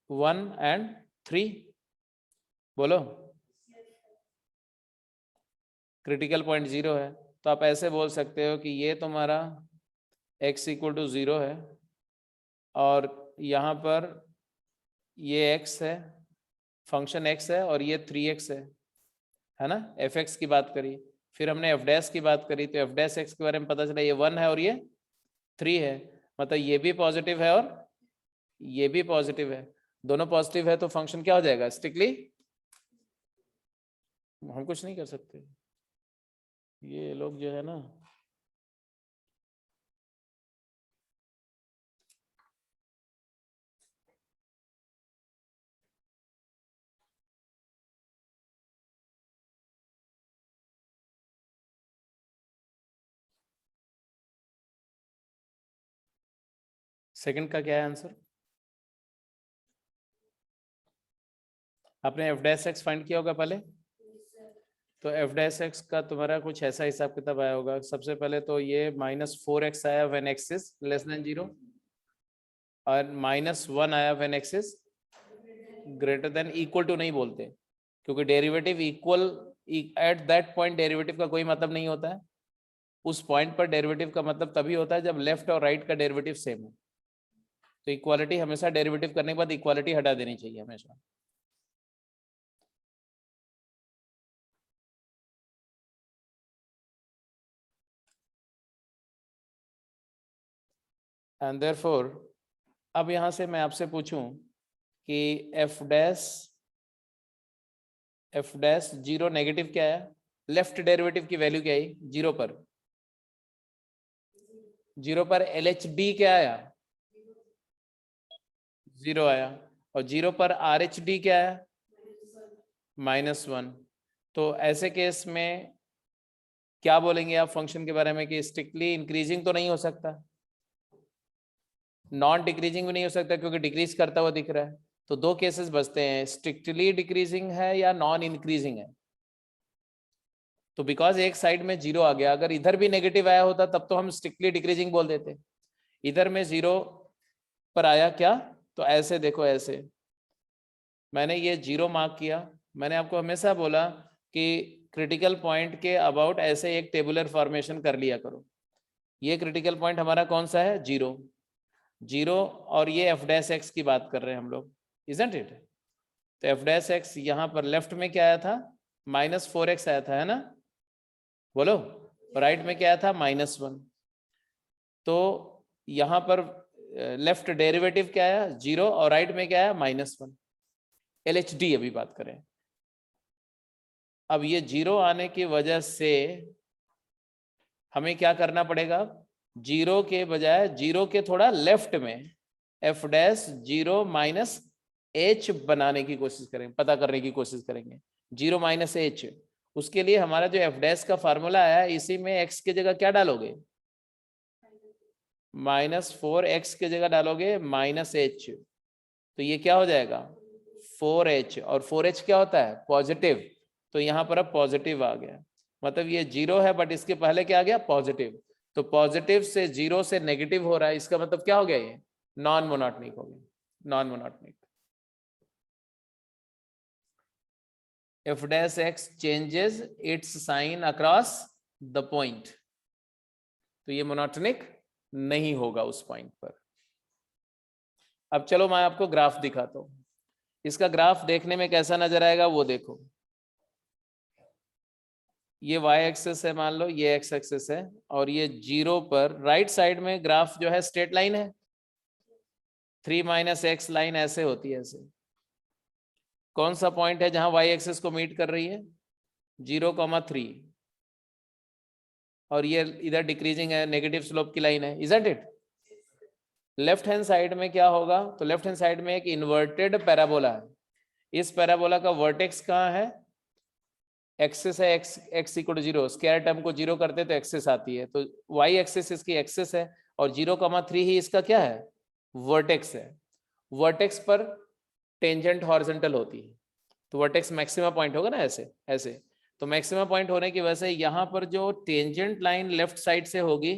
1 and 3। बोलो, क्रिटिकल पॉइंट 0 है, तो आप ऐसे बोल सकते हो कि ये तुम्हारा x इक्वल टू 0 है, और यहाँ पर ये x है, फंक्शन x है, और ये 3x है ना, एफ एक्स की बात करी, फिर हमने एफ डैश की बात करी, तो एफ डैश एक्स के बारे में पता चला ये 1 है और ये 3 है, मतलब ये भी पॉजिटिव है और ये भी पॉजिटिव है, दोनों पॉजिटिव है, तो फंक्शन क्या हो जाएगा, स्ट्रिक्टली, हम कुछ नहीं कर सकते। ये लोग जो है ना सेकंड का क्या है आंसर? आपने एफ डैश एक्स फाइंड किया होगा पहले, तो एफ डैश एक्स का तुम्हारा कुछ ऐसा हिसाब किताब आया होगा। सबसे पहले तो ये -4x आया when X is less than 0, और -1 आया when X is greater than equal to नहीं बोलते, क्योंकि derivative equal at that point derivative का कोई मतलब नहीं होता है। उस पॉइंट पर डेरिवेटिव का मतलब तभी होता है जब लेफ्ट और राइट का डेरिवेटिव सेम हो। तो इक्वालिटी हमेशा डेरिवेटिव करने के बाद इक्वालिटी हटा देनी चाहिए हमेशा। एंड देयरफॉर अब यहां से मैं आपसे पूछूं कि एफ डैश 0 नेगेटिव क्या है, लेफ्ट डेरिवेटिव की वैल्यू क्या आई 0 पर? 0 पर LHD क्या आया? 0 आया। और 0 पर RHD क्या आया? -1। तो ऐसे केस में क्या बोलेंगे आप फंक्शन के बारे में कि स्ट्रिक्टली इंक्रीजिंग तो नहीं हो सकता, नॉन डिक्रीजिंग भी नहीं हो सकता क्योंकि डिक्रीज करता हुआ दिख रहा है। तो दो केसेस बचते हैं, स्ट्रिक्टली डिक्रीजिंग है या नॉन इंक्रीजिंग है। तो बिकॉज एक साइड में 0 आ गया, अगर इधर भी नेगेटिव आया होता तब तो हम स्ट्रिक्टली डिक्रीजिंग बोल देते। इधर में 0 पर आया क्या, तो ऐसे देखो, ऐसे मैंने ये 0 मार्क किया। मैंने आपको हमेशा बोला कि क्रिटिकल पॉइंट के अबाउट ऐसे एक टेबुलर फॉर्मेशन कर लिया करो। ये क्रिटिकल पॉइंट हमारा कौन सा है? 0, और ये एफ डैश एक्स की बात कर रहे हैं हम लोग, इजंट इट? तो एफ डैश एक्स यहाँ पर लेफ्ट में क्या आया था? -4x आया था, है ना? बोलो। राइट में क्या आया था? -1। तो यहाँ पर लेफ्ट डेरिवेटिव क्या आया? 0, और राइट में क्या आया? -1। LHD अभी बात करें। अब ये 0 आने की वजह से हमें क्या करना पड़ेगा? 0 के बजाय 0 के थोड़ा लेफ्ट में एफ डैश 0 -h बनाने की कोशिश करेंगे, पता करने की कोशिश करेंगे। 0 -h, उसके लिए हमारा जो एफ डैश का फार्मूला आया, इसी में x की जगह क्या डालोगे? -4x की जगह डालोगे -h, तो ये क्या हो जाएगा? 4h, और 4h क्या होता है? पॉजिटिव। तो यहाँ पर अब पॉजिटिव आ गया, मतलब ये 0 है बट इसके पहले क्या आ गया? पॉजिटिव। तो पॉजिटिव से 0 से नेगेटिव हो रहा है, इसका मतलब क्या हो गया? ये नॉन मोनोटोनिक हो गया, non monotonic. F dash X changes its sign across the point, तो ये मोनोटोनिक नहीं होगा उस पॉइंट पर। अब चलो मैं आपको ग्राफ दिखाता हूं। इसका ग्राफ देखने में कैसा नजर आएगा वो देखो। ये y एक्सेस है, मान लो ये x एक्सेस है, और ये 0 पर राइट साइड में ग्राफ जो है स्ट्रेट लाइन है। 3 - x लाइन ऐसे होती है, ऐसे। कौन सा पॉइंट है जहां y एक्सेस को मीट कर रही है? 0,3, और ये इधर डिक्रीजिंग है, नेगेटिव स्लोप की लाइन है, isn't it? Left hand side में क्या होगा? तो लेफ्ट हैंड साइड में एक इन्वर्टेड पैराबोला है। इस पैराबोला का वर्टेक्स कहाँ है? एक्सेस है, x = 0, स्क्वायर टर्म को 0 करते तो एक्सेस आती है, तो y एक्सेस इसकी एक्सेस है, और 0,3 ही इसका क्या है? वर्टेक्स है। वर्टेक्स पर टेंजेंट हॉरिजॉन्टल होती है, तो वर्टेक्स मैक्सिमा पॉइंट होगा ना, ऐसे ऐसे। तो मैक्सिमा पॉइंट होने की वजह से यहाँ पर जो टेंजेंट लाइन लेफ्ट साइड से होगी,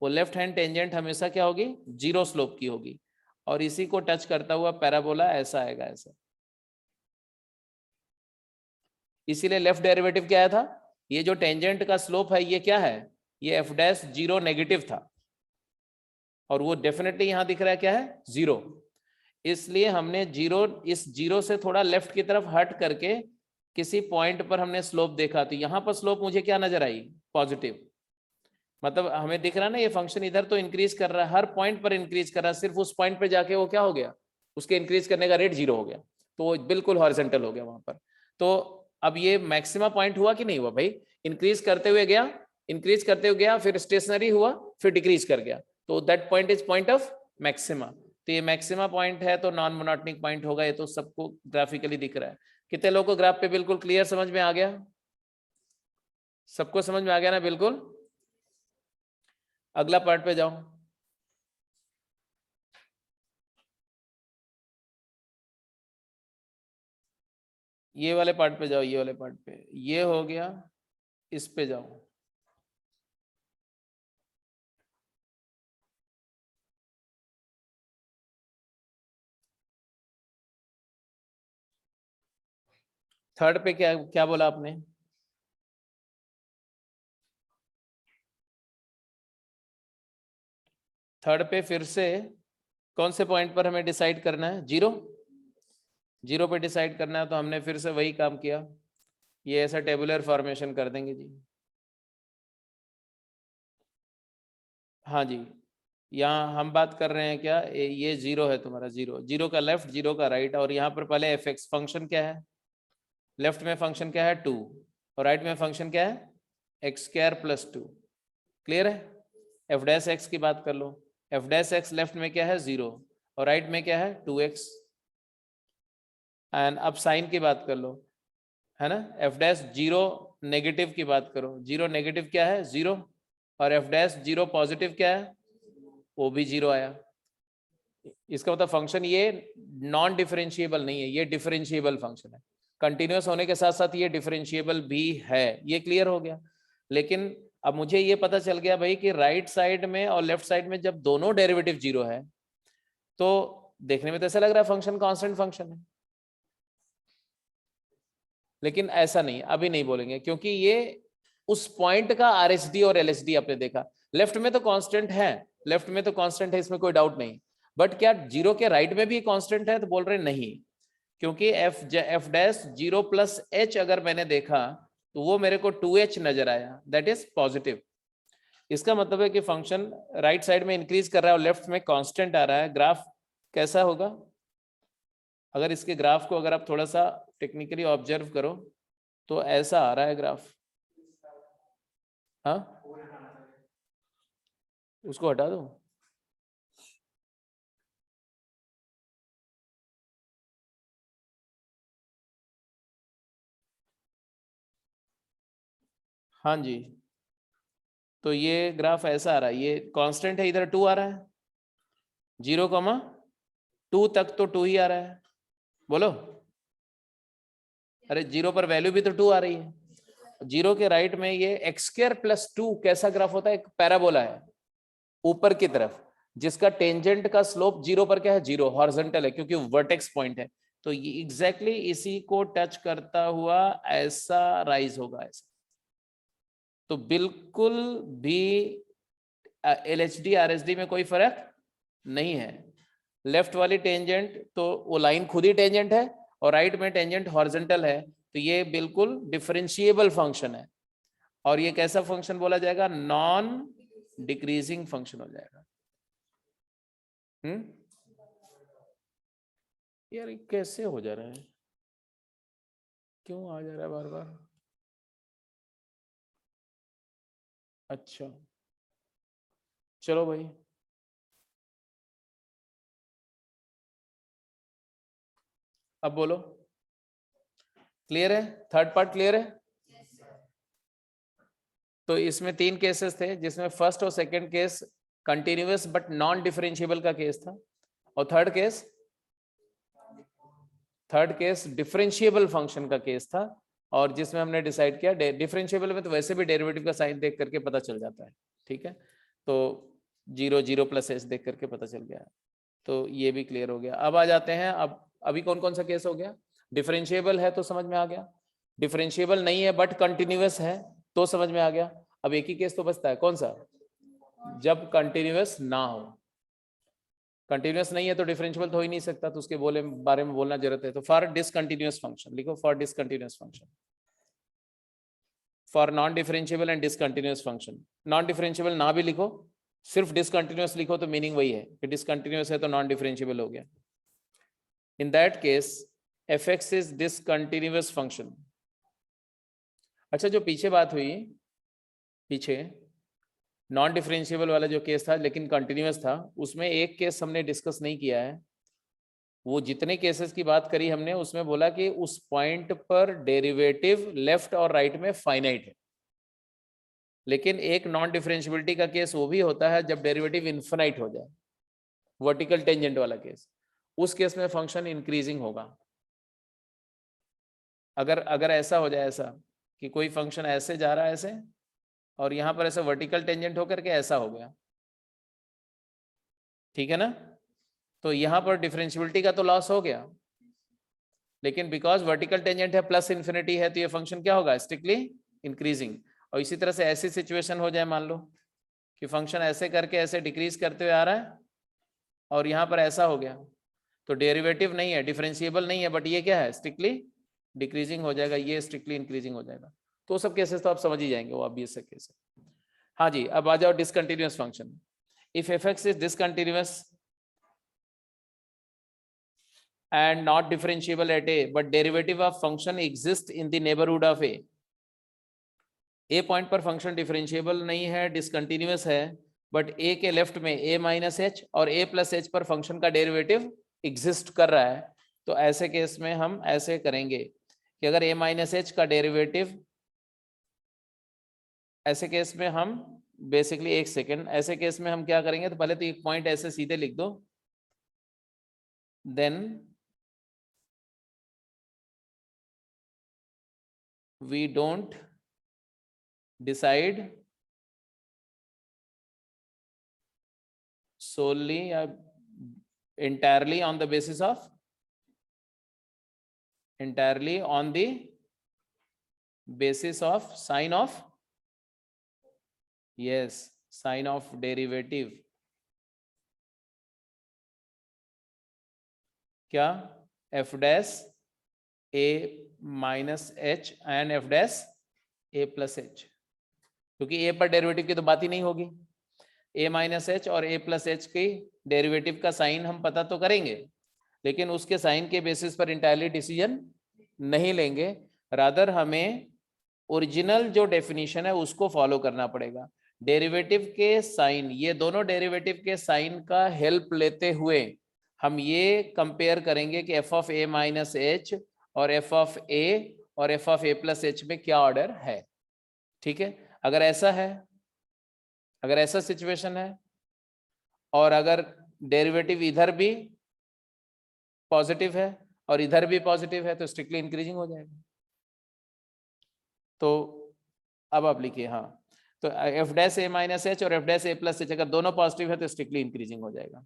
वो लेफ्ट हैंड टेंजेंट हमेशा क्या होगी? 0 स्लोप की होगी, और इसी को टच करता हुआ पैराबोला ऐसा आएगा, ऐसा। इसीलिए लेफ्ट डेरिवेटिव क्या आया था? ये जो टेंजेंट का स्लोप है ये क्या है? ये एफ डैश 0 नेगेटिव था, और वो डेफिनेटली यहां दिख रहा है क्या है? 0। इसलिए हमने 0, इस 0 से थोड़ा लेफ्ट की तरफ हट करके किसी पॉइंट पर हमने स्लोप देखा, तो यहां पर स्लोप मुझे क्या नजर आई? पॉजिटिव। मतलब हमें दिख रहा है ना, ये फंक्शन इधर तो इंक्रीज कर रहा है, हर पॉइंट पर इंक्रीज कर रहा है, सिर्फ उस पॉइंट पर जाके वो क्या हो गया? उसके इंक्रीज करने का रेट 0 हो गया, तो वो बिल्कुल हॉरिजॉन्टल हो गया वहां पर। तो अब ये मैक्सिमा पॉइंट हुआ कि नहीं हुआ भाई? इंक्रीज करते हुए गया, इंक्रीज करते हुए गया, फिर स्टेशनरी हुआ, फिर डिक्रीज कर गया, तो that point is point of maxima. तो ये मैक्सिमा पॉइंट है तो नॉन मोनोटोनिक पॉइंट होगा, ये तो सबको ग्राफिकली दिख रहा है। कितने लोगों को ग्राफ पे बिल्कुल क्लियर समझ में आ गया? सबको समझ में आ गया ना? बिल्कुल। अगला पार्ट पे जाओ। ये वाले पार्ट पे जाओ, ये वाले पार्ट पे, ये हो गया, इस पे जाओ। थर्ड पे क्या क्या बोला आपने? थर्ड पे फिर से कौन से पॉइंट पर हमें डिसाइड करना है? जीरो, जीरो पे डिसाइड करना है, तो हमने फिर से वही काम किया, ये ऐसा टेबुलर फॉर्मेशन कर देंगे जी। हाँ जी, यहाँ हम बात कर रहे हैं क्या, ये जीरो है तुम्हारा, जीरो, जीरो का लेफ्ट, जीरो का राइट, और यहाँ पर पहले एफ एक्स फंक्शन क्या है, लेफ्ट में फंक्शन क्या है 2, और राइट में फंक्शन क्या है एक्स स्क्वायर प्लस 2। क्लियर है? एफ डैश एक्स की बात कर लो, एफ डैश एक्स लेफ्ट में क्या है 0, और राइट में क्या है 2x। एंड अब साइन की बात कर लो, है ना, एफ डैश जीरो नेगेटिव की बात करो, जीरो नेगेटिव क्या है 0, और एफ डैश जीरो पॉजिटिव क्या है, वो भी 0 आया। इसका मतलब फंक्शन ये नॉन डिफरेंशिएबल नहीं है, ये डिफरेंशिएबल फंक्शन है, कंटिन्यूस होने के साथ साथ ये डिफरेंशिएबल भी है। ये क्लियर हो गया? लेकिन अब मुझे ये पता चल गया भाई कि राइट साइड में और लेफ्ट साइड में जब दोनों डेरिवेटिव 0 है, तो देखने में तो ऐसा लग रहा है फंक्शन कांस्टेंट फंक्शन है, लेकिन ऐसा नहीं, अभी नहीं बोलेंगे, क्योंकि ये उस पॉइंट का आरएसडी और एलएसडी आपने देखा, लेफ्ट में तो कांस्टेंट है, लेफ्ट में तो कांस्टेंट है, इसमें कोई डाउट नहीं, बट क्या जीरो के राइट में भी कांस्टेंट है? तो बोल रहे नहीं, क्योंकि F dash zero plus H अगर मैंने देखा तो वो मेरे को 2h नजर आया, दैट इज पॉजिटिव। इसका मतलब है कि फंक्शन राइट साइड में इंक्रीज कर रहा है और लेफ्ट में कांस्टेंट आ रहा है। ग्राफ कैसा होगा? अगर इसके ग्राफ को अगर आप थोड़ा सा टेक्निकली ऑब्जर्व करो तो ऐसा आ रहा है ग्राफ। हाँ, उसको हटा दो। हाँ जी, तो ये ग्राफ ऐसा आ रहा है, ये कांस्टेंट है, इधर 2 आ रहा है, 0,2 तक तो 2 ही आ रहा है। बोलो, अरे 0 पर वैल्यू भी तो 2 आ रही है। 0 के राइट में ये एक्स स्क्वायर प्लस 2 कैसा ग्राफ होता है? एक पैराबोला है ऊपर की तरफ, जिसका टेंजेंट का स्लोप 0 पर क्या है 0, हॉरिजॉन्टल है, क्योंकि वर्टेक्स पॉइंट है, तो ये एग्जैक्टली इसी को टच करता हुआ ऐसा राइज होगा, ऐसा। तो बिल्कुल भी एलएचडी आरएसडी में कोई फर्क नहीं है। लेफ्ट वाली टेंजेंट तो वो लाइन खुद ही टेंजेंट है, और राइट में टेंजेंट हॉरिजॉन्टल है, तो ये बिल्कुल डिफरेंशिएबल फंक्शन है, और ये कैसा फंक्शन बोला जाएगा? नॉन डिक्रीजिंग फंक्शन हो जाएगा। यार ये कैसे हो जा रहा है, क्यों आ जा रहा है बार बार? अच्छा, चलो भाई, अब बोलो, क्लियर है? थर्ड पार्ट क्लियर है? तो इसमें 3 केसेस थे, जिसमें फर्स्ट और second case continuous but non differentiable का केस था, और थर्ड केस डिफरेंशिएबल फंक्शन का केस था, और जिसमें हमने डिसाइड किया, डिफरेंशिएबल में तो वैसे भी डेरिवेटिव का साइन देख करके पता चल जाता है, ठीक है, तो 0 प्लस एच देख करके पता चल गया, तो ये भी क्लियर हो गया। अब आ जाते हैं, अब अभी कौन कौन सा केस हो गया? डिफरेंशिएबल है तो समझ में आ गया, डिफरेंशिएबल नहीं है बट कंटिन्यूअस है तो समझ में आ गया। अब एक ही केस तो बचता है, कौन सा? जब कंटिन्यूअस ना हो, कंटिन्यूअस नहीं है तो डिफरेंशिएबल तो हो ही नहीं सकता, तो उसके बारे में बोलना जरूरत है, तो फॉर डिसकंटिन्यूअस फंक्शन लिखो, for discontinuous function, for non differentiable and discontinuous function. Non differentiable ना भी लिखो, सिर्फ डिसकंटिन्यूअस लिखो तो मीनिंग वही है कि डिसकंटिन्यूअस है तो नॉन डिफरेंशिएबल हो गया। In that case fx is discontinuous function. अच्छा, जो पीछे बात हुई, पीछे नॉन डिफरेंशिएबल वाला जो केस था लेकिन कंटिन्यूअस था, उसमें एक केस हमने डिस्कस नहीं किया है। वो जितने केसेस की बात करी हमने उसमें बोला कि उस पॉइंट पर डेरिवेटिव लेफ्ट और राइट में फाइनाइट है, लेकिन एक नॉन डिफरेंशिएबिलिटी का केस वो भी होता है जब डेरिवेटिव इनफिनाइट हो जाए, वर्टिकल टेंजेंट वाला केस। उस केस में फंक्शन इंक्रीजिंग होगा। अगर ऐसा हो जाए, ऐसा कि कोई फंक्शन ऐसे जा रहा है ऐसे, और यहां पर ऐसा वर्टिकल टेंजेंट होकर के ऐसा हो गया, ठीक है ना, तो यहां पर डिफरेंशियबिलिटी का तो लॉस हो गया, लेकिन बिकॉज वर्टिकल टेंजेंट है प्लस इन्फिनिटी है, तो ये फंक्शन क्या होगा, स्ट्रिक्टली इंक्रीजिंग। और इसी तरह से ऐसी सिचुएशन हो जाए, मान लो कि फंक्शन ऐसे करके ऐसे डिक्रीज करते हुए आ रहा है और यहाँ पर ऐसा हो गया, तो डेरिवेटिव नहीं है, डिफरेंशिएबल नहीं है, बट ये क्या है, स्ट्रिक्टली डिक्रीजिंग हो जाएगा, ये स्ट्रिक्टली इंक्रीजिंग हो जाएगा। तो सब केसेस तो आप समझ ही जाएंगे, वो ऑब्वियस केस है। हाँ जी, अब आ जाओ discontinuous function. If f(x) is discontinuous and not differentiable at a, but derivative of function exists in the neighborhood of a. A point पर फंक्शन डिफरेंशिएबल नहीं है, डिसकंटिन्यूअस है, बट ए के लेफ्ट में a माइनस एच और a plus H पर function का derivative exist कर रहा है। तो ऐसे केस में हम ऐसे करेंगे कि अगर a माइनस एच का डेरिवेटिव, ऐसे केस में हम बेसिकली, एक सेकेंड, ऐसे केस में हम क्या करेंगे, तो पहले तो एक पॉइंट ऐसे सीधे लिख दो, then we don't decide solely entirely on the basis of sign of, yes, sign of derivative, क्या, f dash a minus H and f dash a plus H, क्योंकि a पर डेरिवेटिव की तो बात ही नहीं होगी। a माइनस एच और a plus H की डेरिवेटिव का साइन हम पता तो करेंगे, लेकिन उसके साइन के बेसिस पर इंटायरली डिसीजन नहीं लेंगे, रादर हमें ओरिजिनल जो डेफिनेशन है उसको फॉलो करना पड़ेगा। डेरिवेटिव के साइन, ये दोनों डेरिवेटिव के साइन का हेल्प लेते हुए हम ये कंपेयर करेंगे कि F of A minus H और एफ ऑफ ए और f of A plus h में क्या ऑर्डर है, ठीक है। अगर ऐसा है, अगर ऐसा सिचुएशन है, और अगर डेरिवेटिव इधर भी पॉजिटिव है और इधर भी पॉजिटिव है, तो स्ट्रिक्टली इंक्रीजिंग हो जाएगा। तो अब आप लिखिए, हाँ, तो F dash A minus H और F dash A plus H अगर दोनों पॉजिटिव है तो स्ट्रिक्टली इंक्रीजिंग हो जाएगा।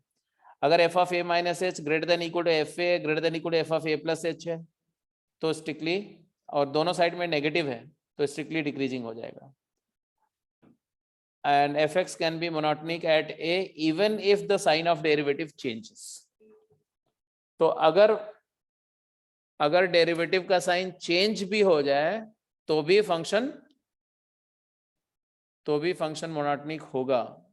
अगर F of A minus H greater than equal to F A greater than equal to F of A plus H है, तो स्ट्रिक्टली, और दोनों साइड में नेगेटिव है, तो स्ट्रिक्टली डिक्रीजिंग हो जाएगा। And fx can be monotonic at a even if the sign of derivative changes. तो अगर डेरिवेटिव का साइन चेंज भी हो जाए तो भी फंक्शन मोनोटोनिक होगा।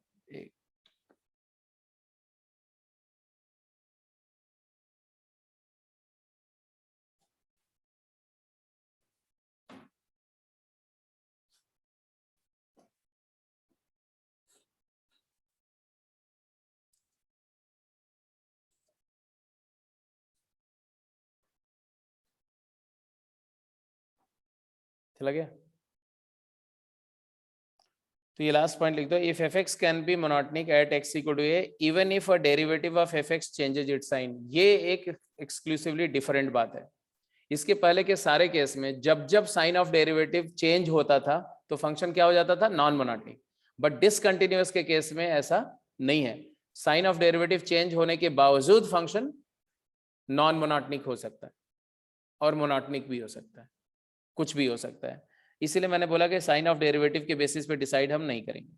चला गया, तो ये लास्ट पॉइंट लिख दो, if fx can be monotonic at x equal to a even if a derivative of fx changes its sign. ये एक एक्सक्लूसिवली डिफरेंट बात है। इसके पहले के सारे केस में जब जब साइन ऑफ डेरिवेटिव चेंज होता था तो फंक्शन क्या हो जाता था, नॉन मोनोटोनिक। बट डिसकंटिन्यूअस के केस में ऐसा नहीं है, साइन ऑफ डेरिवेटिव चेंज होने के बावजूद फंक्शन नॉन मोनोटोनिक हो सकता है और मोनोटोनिक भी हो सकता है, कुछ भी हो सकता है। इसीलिए मैंने बोला कि साइन ऑफ डेरिवेटिव के बेसिस पे डिसाइड हम नहीं करेंगे।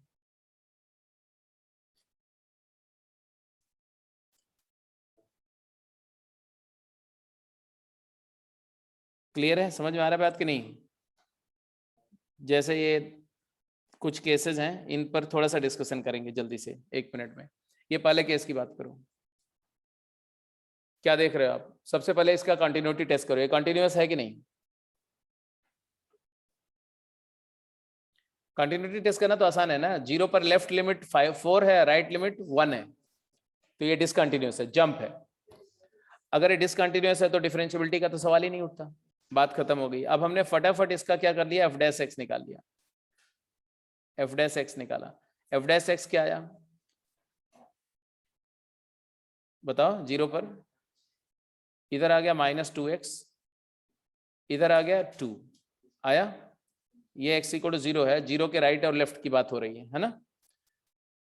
क्लियर है, समझ में आ रहा है बात कि नहीं? जैसे ये कुछ केसेस हैं, इन पर थोड़ा सा डिस्कशन करेंगे जल्दी से, 1 मिनट में। ये पहले केस की बात करूं, क्या देख रहे हो आप? सबसे पहले इसका कंटिन्यूटी टेस्ट करो, ये कंटिन्यूअस है कि नहीं। कंटिन्यूटी टेस्ट करना तो आसान है ना, 0 पर लेफ्ट लिमिट 4 है, राइट लिमिट 1 है, तो ये डिसकंटिन्यूअस है, जंप है। अगर ये डिसकंटिन्यूअस है तो डिफरेंशियबिलिटी का तो सवाल ही नहीं उठता, बात खत्म हो गई। अब हमने फटाफट इसका क्या कर लिया, एफ डैश एक्स निकाल लिया, एफ डैश एक्स निकाला। एफ डैश एक्स क्या आया बताओ, 0 पर इधर आ गया -2x, इधर आ गया 2 आया, ये x इक्वल टू 0 है, 0 के राइट और लेफ्ट की बात हो रही है ना।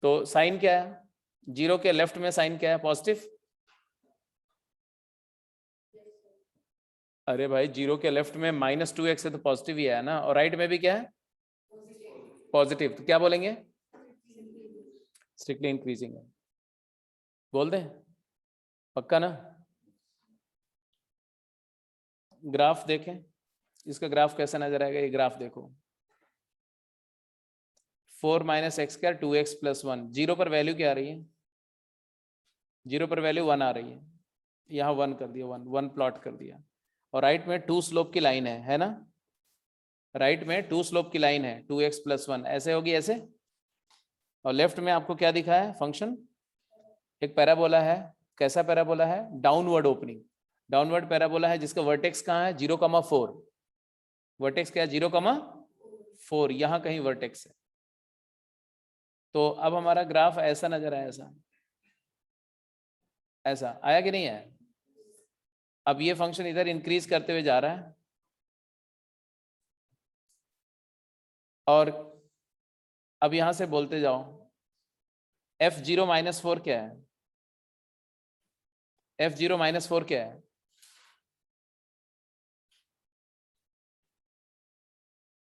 तो साइन क्या है, 0 के लेफ्ट में साइन क्या है, पॉजिटिव। अरे भाई 0 के लेफ्ट में -2x है तो पॉजिटिव ही है ना, और राइट में भी क्या है, पॉजिटिव, तो क्या बोलेंगे, स्ट्रिक्टली इंक्रीजिंग है, बोल दें पक्का ना। ग्राफ देखें, इसका ग्राफ कैसा नजर आएगा, ये ग्राफ देखो, 4 - x क्या 2x + 1, 0 पर वैल्यू क्या आ रही है, 0 पर वैल्यू 1 आ रही है, यहाँ 1 कर दिया, 1 प्लॉट कर दिया, और राइट में 2 स्लोप की लाइन है ना, राइट में 2 स्लोप की लाइन है, 2x + 1 ऐसे होगी ऐसे, और लेफ्ट में आपको क्या दिखा है, फंक्शन, एक पैराबोला है, कैसा पैराबोला है, डाउनवर्ड ओपनिंग, डाउनवर्ड पैराबोला है, जिसका वर्टेक्स कहाँ है, 0,4, वर्टेक्स क्या है, 0,4, यहाँ कहीं वर्टेक्स है। तो अब हमारा ग्राफ ऐसा नजर आया, ऐसा आया कि नहीं आया। अब ये फंक्शन इधर इंक्रीज करते हुए जा रहा है, और अब यहां से बोलते जाओ, f0 - 4 क्या है, f0 - 4 क्या है,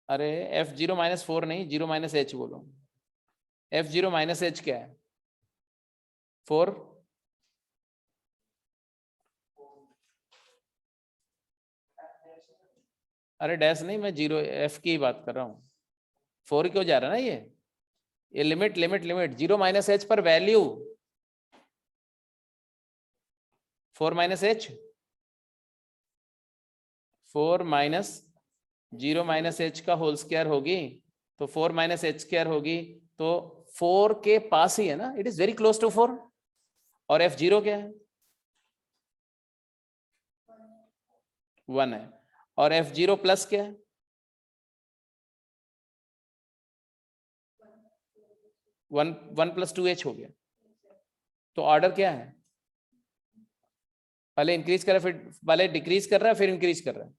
अरे f0 - 4 नहीं, 0 - h बोलो, f0 - h क्या है, 4, अरे डैश नहीं, मैं 0 f की बात कर रहा हूँ, 4 क्यों जा रहा है ना, ये लिमिट लिमिट लिमिट, 0 - h पर वैल्यू 4 - h, 4 - 0 - h का होल स्क्वायर होगी, तो 4 - h² होगी, तो 4 के पास ही है ना, it is very close to 4, और f0 क्या है, 1 है, और f0 प्लस क्या है, 1 + 2h हो गया, तो ऑर्डर क्या है, पहले इंक्रीज कर रहा है, फिर पहले डिक्रीज कर रहा है, फिर इंक्रीज कर रहा है,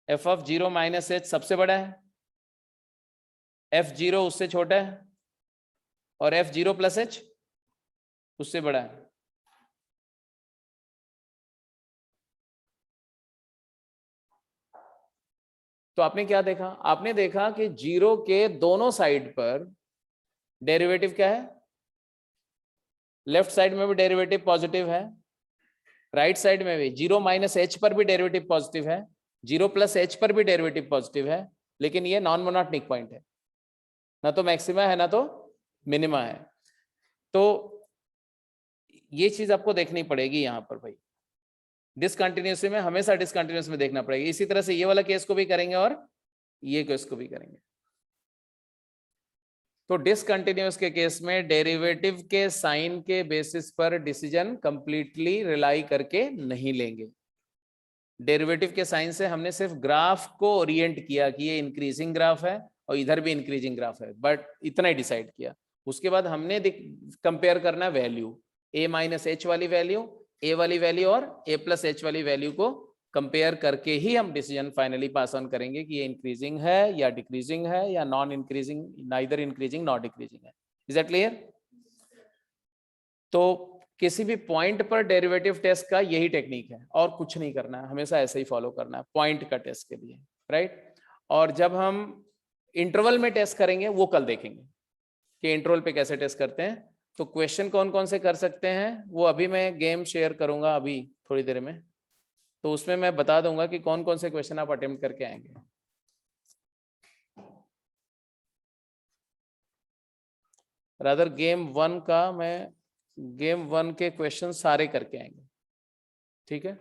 f0 - h सबसे बड़ा है, f0 उससे छोटा है, और f0 + h उससे बड़ा है। तो आपने क्या देखा, आपने देखा कि 0 के दोनों साइड पर डेरिवेटिव क्या है, लेफ्ट साइड में भी डेरिवेटिव पॉजिटिव है, राइट साइड में भी 0 - h पर भी डेरिवेटिव पॉजिटिव है, 0 + h पर भी डेरिवेटिव पॉजिटिव है, लेकिन ये नॉन मोनोटोनिक पॉइंट है, ना तो मैक्सिमा है ना तो मिनिमा है। तो ये चीज आपको देखनी पड़ेगी यहाँ पर भाई, डिसकंटिन्यूस में हमेशा डिसकंटिन्यूस में देखना पड़ेगा। इसी तरह से ये वाला केस को भी करेंगे और ये केस को भी करेंगे। तो डिसकंटिन्यूस के केस में डेरिवेटिव के साइन के बेसिस पर डिसीजन कंप्लीटली रिलाई करके नहीं लेंगे। डेरिवेटिव के साइन से हमने सिर्फ ग्राफ को ओरिएंट किया कि ये इंक्रीजिंग ग्राफ है और इधर भी इंक्रीजिंग ग्राफ है, बट इतना ही डिसाइड किया। उसके बाद हमने कंपेयर करना वैल्यू, a - h वाली वैल्यू, a वाली वैल्यू और a + h वाली वैल्यू को कंपेयर करके ही हम डिसीजन फाइनली पास ऑन करेंगे कि ये इंक्रीजिंग है या डिक्रीजिंग है या non increasing, neither increasing not decreasing है। Is that clear? तो किसी भी पॉइंट पर डेरिवेटिव टेस्ट का यही टेक्निक है, और कुछ नहीं करना है, हमेशा ऐसे ही फॉलो करना है पॉइंट का टेस्ट के लिए, राइट। और जब हम इंटरवल में टेस्ट करेंगे वो कल देखेंगे कि इंटरवल पे कैसे टेस्ट करते हैं। तो क्वेश्चन कौन कौन से कर सकते हैं वो अभी मैं गेम शेयर करूंगा अभी थोड़ी देर में, तो उसमें मैं बता दूंगा कि कौन कौन से क्वेश्चन आप अटेम्प्ट करके आएंगे। रादर गेम 1 का मैं गेम 1 के क्वेश्चन सारे करके आएंगे, ठीक है।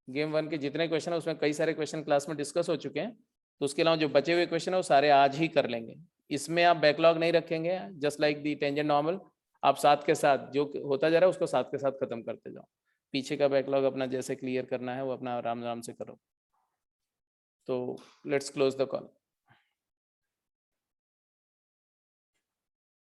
गेम 1 के जितने क्वेश्चन है उसमें कई सारे क्वेश्चन क्लास में डिस्कस हो चुके हैं, तो उसके अलावा जो बचे हुए क्वेश्चन है वो सारे आज ही कर लेंगे। इसमें आप बैकलॉग नहीं रखेंगे, just like the tangent normal, आप साथ के साथ जो होता जा रहा है उसको साथ के साथ खत्म करते जाओ। पीछे का बैकलॉग अपना जैसे क्लियर करना है वो अपना आराम आराम से करो। तो लेट्स क्लोज द कॉल।